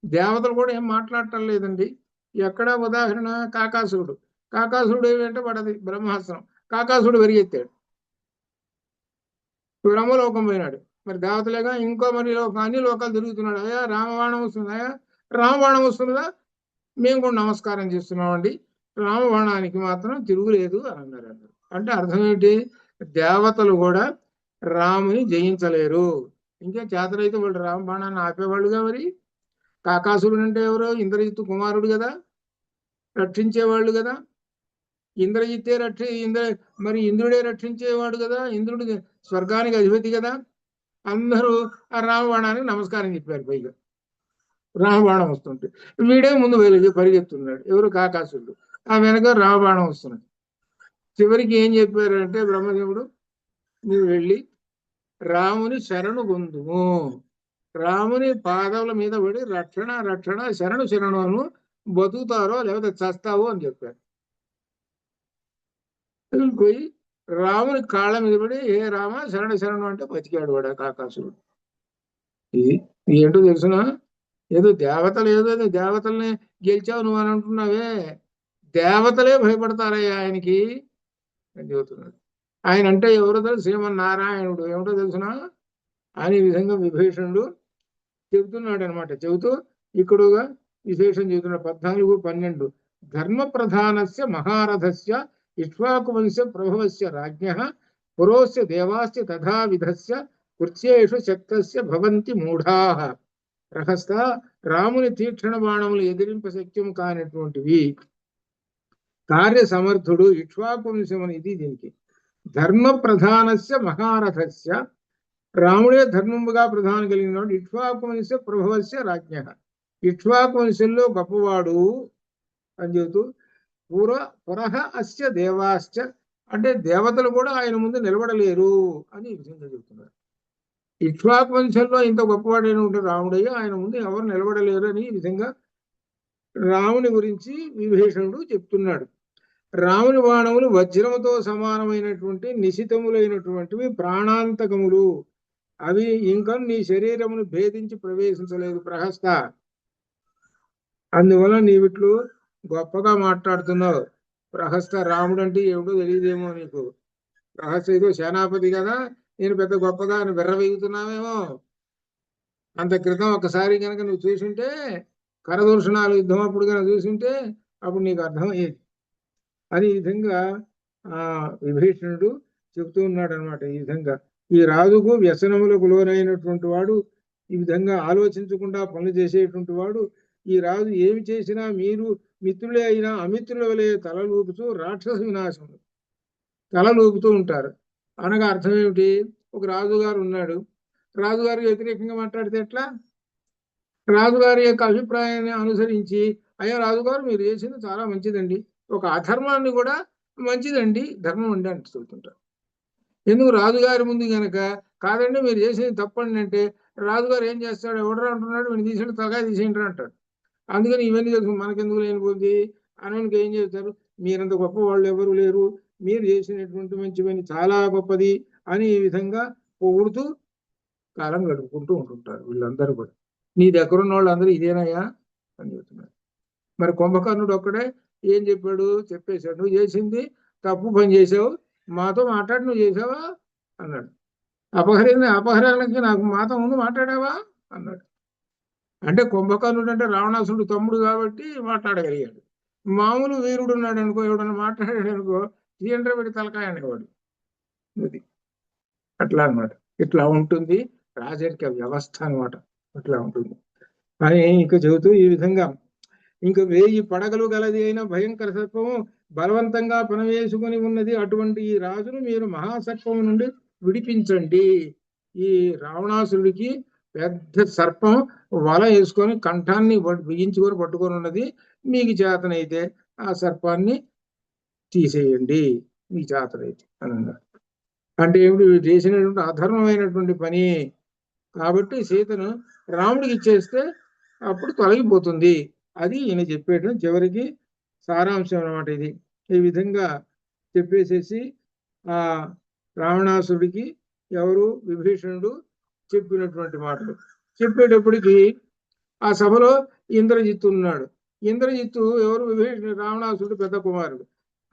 Speaker 1: దేవతలు కూడా ఏం మాట్లాడటం లేదండి. ఎక్కడ ఉదాహరణ? కాకాసురుడు ఏమంటే పడది బ్రహ్మాస్త్రం. కాకాసురుడు పెరిగెత్తాడు, బ్రహ్మలోకం పోయినాడు. మరి దేవతలేగా ఇంకో మరి అన్ని లోకాలు తిరుగుతున్నాడు. అయ్యా రామబాణం వస్తుంది, అయ్యా రామబాణం వస్తుందా, మేము కూడా నమస్కారం చేస్తున్నామండి, రామబాణానికి మాత్రం తిరుగులేదు అని అన్నారు. అంటే అర్థం ఏంటి? దేవతలు కూడా రాముని జయించలేరు. ఇంకా చేతలైతే వాళ్ళు రామబాణాన్ని ఆపేవాళ్ళుగా. మరి కాకాసురుడు అంటే ఎవరో? ఇంద్రజిత్తు కుమారుడు కదా, రక్షించేవాళ్ళు కదా. ఇంద్రజిత్తే మరి ఇంద్రుడే రక్షించేవాడు కదా, ఇంద్రుడు స్వర్గానికి అధిపతి కదా. అందరూ ఆ రామబాణానికి నమస్కారం చెప్పారు. పైగా రామబాణం వస్తుంటే వీడే ముందు పరిగెత్తున్నాడు. ఎవరు? కాకాసుడు. ఆ వెనక రామబాణం వస్తున్నాడు. చివరికి ఏం చెప్పారంటే బ్రహ్మదేవుడు, నువ్వు వెళ్ళి రాముని శరణు పొందుము, రాముని పాదముల మీద పడి రక్షణ రక్షణ శరణు శరణు అను, బతుకుతారో లేకపోతే చస్తావో అని చెప్పారు. పోయి రాముని కాళ్ళ మీద పడి ఏ రామ శరణ శరణు అంటే బతికాడు వాడు కాకాసుడు. ఇది ఏంటో తెలుసునా? ఏదో దేవతలు ఏదో దేవతల్ని గెలిచావు నువ్వు అని అంటున్నావే, దేవతలే భయపడతారయ్యా ఆయనకి అని చెబుతున్నాడు. ఆయన అంటే ఎవరో తెలుసు? శ్రీమన్నారాయణుడు. ఏమిటో తెలుసునా అని ఈ విధంగా విభీషణుడు చెబుతున్నాడు అనమాట. చెబుతూ ఇక్కడుగా విశేషం చెబుతున్నాడు. 14-12 ధర్మ ప్రధానస్య మహారథస్య ఇక్ష్వాకువంశ ప్రభవస్య రాజ్ఞః పురోస్య దేవాస్య తథా విధస్య కృత్యేషు శక్తస్య భవంతి మూఢాః. రహస్త రాముని తీక్షణ బాణములు ఎదిరింప శక్యం కానటువంటివి. కార్య సమర్థుడు ఇక్ష్వాకువంశం అని ఇది దీనికి. ధర్మ ప్రధానస్య మహారథస్య, రాముడే ధర్మముగా ప్రధానం కలిగిన వాడు. ఇక్ష్వాకువంశ ప్రభవస్య రాజ్ఞః, ఇక్ష్వాకువంశంలో గొప్పవాడు అని చెబుతూ పురః అస్య దేవాశ్చ అంటే దేవతలు కూడా ఆయన ముందు నిలబడలేరు అని ఈ విధంగా చెబుతున్నారు. ఇక్ష్వాకు వంశంలో ఇంత గొప్పవాడైన ఉంటే రాముడయ్య, ఆయన ముందు ఎవరు నిలబడలేరు అని ఈ విధంగా రాముని గురించి విభీషణుడు చెప్తున్నాడు. రాముని బాణములు వజ్రముతో సమానమైనటువంటి నిశితములైనటువంటివి, ప్రాణాంతకములు. అవి ఇంకా నీ శరీరమును భేదించి ప్రవేశించలేదు ప్రహస్త. అందువల్ల నీవిట్లు గొప్పగా మాట్లాడుతున్నావు. ప్రహస్త రాముడు అంటే ఏమిటో తెలియదేమో నీకు. ప్రహస్త ఏదో సేనాపతి కదా, నేను పెద్ద గొప్పగా విర్రవీగుతున్నావేమో. అంత క్రితం ఒకసారి కనుక నువ్వు చూసుంటే, కరదూషణాలు యుద్ధం అప్పుడు కనుక చూసుంటే అప్పుడు నీకు అర్థమయ్యేది అని ఈ విధంగా విభీషణుడు చెబుతూ ఉన్నాడు అనమాట. ఈ విధంగా ఈ రాజుకు వ్యసనములకు లోనైనటువంటి వాడు, ఈ విధంగా ఆలోచించకుండా పనులు చేసేటువంటి వాడు, ఈ రాజు ఏమి చేసినా మీరు మిత్రులే అయినా అమిత్రుల వలె తలలూపుతూ రాక్షస వినాశం తలలూపుతూ ఉంటారు. అనగా అర్థం ఏమిటి? ఒక రాజుగారు ఉన్నాడు, రాజుగారికి వ్యతిరేకంగా మాట్లాడితే ఎట్లా? రాజుగారి యొక్క అభిప్రాయాన్ని అనుసరించి, అయ్యా రాజుగారు మీరు చేసింది చాలా మంచిదండి, ఒక అధర్మాన్ని కూడా మంచిదండి, ధర్మం అండి అంటే చెబుతుంటారు. ఎందుకు? రాజుగారి ముందు కనుక కాదండి మీరు చేసేది తప్పండి అంటే రాజుగారు ఏం చేస్తాడు? ఎవడరా అంటున్నాడు, వీడిని తీసేయండి, తలకాయ తీసేయండి అంటాడు. అందుకని ఇవన్నీ తెలుసు మనకెందుకు లేనిపోద్ది అనడానికి ఏం చేస్తారు? మీరంత గొప్ప వాళ్ళు ఎవరు లేరు, మీరు చేసినటువంటి మంచి పని చాలా గొప్పది అని ఈ విధంగా పొగుడుతూ కాలం గడుపుకుంటూ ఉంటుంటారు వీళ్ళందరూ కూడా. నీ దగ్గర ఉన్న వాళ్ళందరూ ఇదేనాయా అని చెబుతున్నారు. మరి కుంభకర్ణుడు ఒక్కడే ఏం చెప్పాడు? చెప్పేశాడు, నువ్వు చేసింది తప్పు పని చేసావు, మాతో మాట్లాడి నువ్వు చేసావా అన్నాడు. అపహరణకి నాకు మాతో ముందు మాట్లాడావా అన్నాడు. అంటే కుంభకర్ణుడు అంటే రావణాసుడు తమ్ముడు కాబట్టి మాట్లాడగలిగాడు. మామూలు వీరుడు ఉన్నాడు అనుకో, ఎవడన్నా మాట్లాడాడు అనుకో, తీయండ్ర పెట్టి తలకాయ అనేవాడు. అది అట్లా అనమాట. ఇట్లా ఉంటుంది రాజరిక వ్యవస్థ అనమాట, అట్లా ఉంటుంది అని ఇంక చెబుతూ ఈ విధంగా ఇంక 1000 పడగలు గలది అయిన భయంకర సర్పము బలవంతంగా పనవేసుకుని ఉన్నది. అటువంటి ఈ రాజును మీరు మహాసర్పము నుండి విడిపించండి. ఈ రావణాసురుడికి పెద్ద సర్పం వల వేసుకొని కంఠాన్ని బిగించుకొని పట్టుకొని ఉన్నది. మీకు చేతనైతే ఆ సర్పాన్ని తీసేయండి, మీకు చేతనైతే అని అన్నాడు. అంటే ఏమిటి? చేసినటువంటి అధర్మమైనటువంటి పని కాబట్టి సీతను రాముడికి ఇచ్చేస్తే అప్పుడు తొలగిపోతుంది. అది ఈయన చెప్పేయడం చివరికి సారాంశం అనమాట. ఇది ఈ విధంగా చెప్పేసేసి ఆ రావణాసుడికి ఎవరు? విభీషణుడు చెప్పినటువంటి మాటలు చెప్పేటప్పటికి ఆ సభలో ఇంద్రజిత్తు ఉన్నాడు. ఇంద్రజిత్తు ఎవరు? రావణాసుడు పెద్ద కుమారుడు.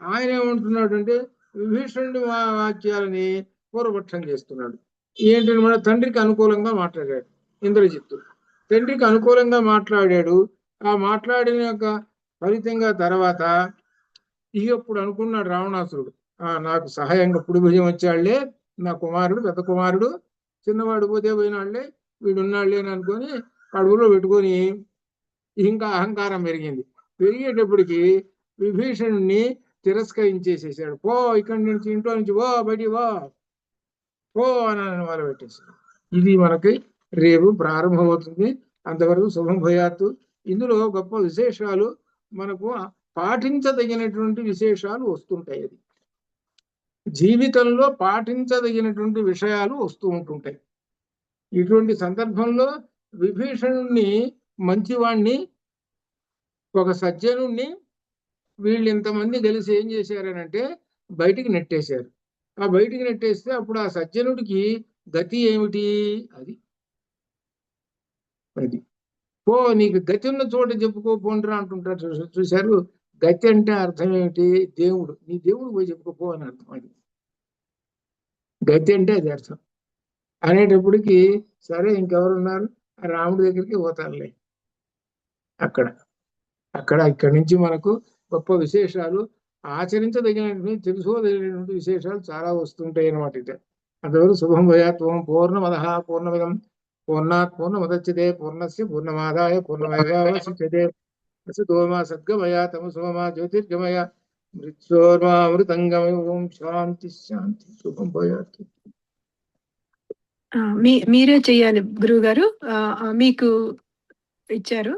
Speaker 1: ఆయన ఏమంటున్నాడు అంటే విభీషణుడి వాక్యాలని పూర్వపక్షం చేస్తున్నాడు. ఏంటంటే మన తండ్రికి అనుకూలంగా మాట్లాడాడు ఇంద్రజిత్తు. తండ్రికి అనుకూలంగా మాట్లాడాడు. ఆ మాట్లాడిన యొక్క ఫలితంగా తర్వాత ఇప్పుడు అనుకున్నాడు రావణాసురుడు, నాకు సహాయంగా పుడి భుజం వచ్చాళ్లే, నా కుమారుడు పెద్ద కుమారుడు, చిన్నవాడు పోతే పోయినాళ్లే, వీడున్నాళ్లే అని అనుకొని కడుపులో పెట్టుకొని ఇంకా అహంకారం పెరిగింది. పెరిగేటప్పటికి విభీషణుడిని తిరస్కరించేసేసాడు. పో ఇక్కడి నుంచి, ఇంట్లో నుంచి పో, బయటికి పో అని మొదలు పెట్టేశాడు. ఇది మనకి రేపు ప్రారంభమవుతుంది. అంతవరకు శుభం భయాత్తు. ఇందులో గొప్ప విశేషాలు మనకు పాటించదగినటువంటి విశేషాలు వస్తుంటాయి. అది జీవితంలో పాటించదగినటువంటి విషయాలు వస్తూ ఉంటుంటాయి. ఇటువంటి సందర్భంలో విభీషణుణ్ణి, మంచివాణ్ణి, ఒక సజ్జనుణ్ణి వీళ్ళు ఇంతమంది కలిసి ఏం చేశారనంటే బయటికి నెట్టేశారు. ఆ బయటికి నెట్టేస్తే అప్పుడు ఆ సజ్జనుడికి గతి ఏమిటి? అది అది పో, నీకు గతి ఉన్న చోట చెప్పుకోపోండ్రా అంటుంటారు. చూశారు? గతి అంటే అర్థం ఏమిటి? దేవుడు. నీ దేవుడు పోయి చెప్పుకోపో అని అర్థం. అది గతి అంటే అది అర్థం. అనేటప్పటికి సరే ఇంకెవరున్నారు, రాముడి దగ్గరికి పోతారులే. అక్కడ అక్కడ ఇక్కడి నుంచి మనకు గొప్ప విశేషాలు, ఆచరించదగినటువంటి, తెలుసుకోదగినటువంటి విశేషాలు చాలా వస్తుంటాయి అన్నమాట. ఇది అంతవరకు శుభం భయాత్వం. పూర్ణమద పూర్ణమిదం పూర్ణాత్ పూర్ణముదచ్యతే పూర్ణస్య పూర్ణమాదాయ పూర్ణమేవావశిష్యతే. అసతోమా సద్గమయ తమసోమా జ్యోతిర్గమయ మృత్యోర్మామృతంగమయ. ఓం శాంతి శాంతి. శుభం భయాత్.
Speaker 2: మీరే చెయ్యాలి గురువు గారు, మీకు ఇచ్చారు.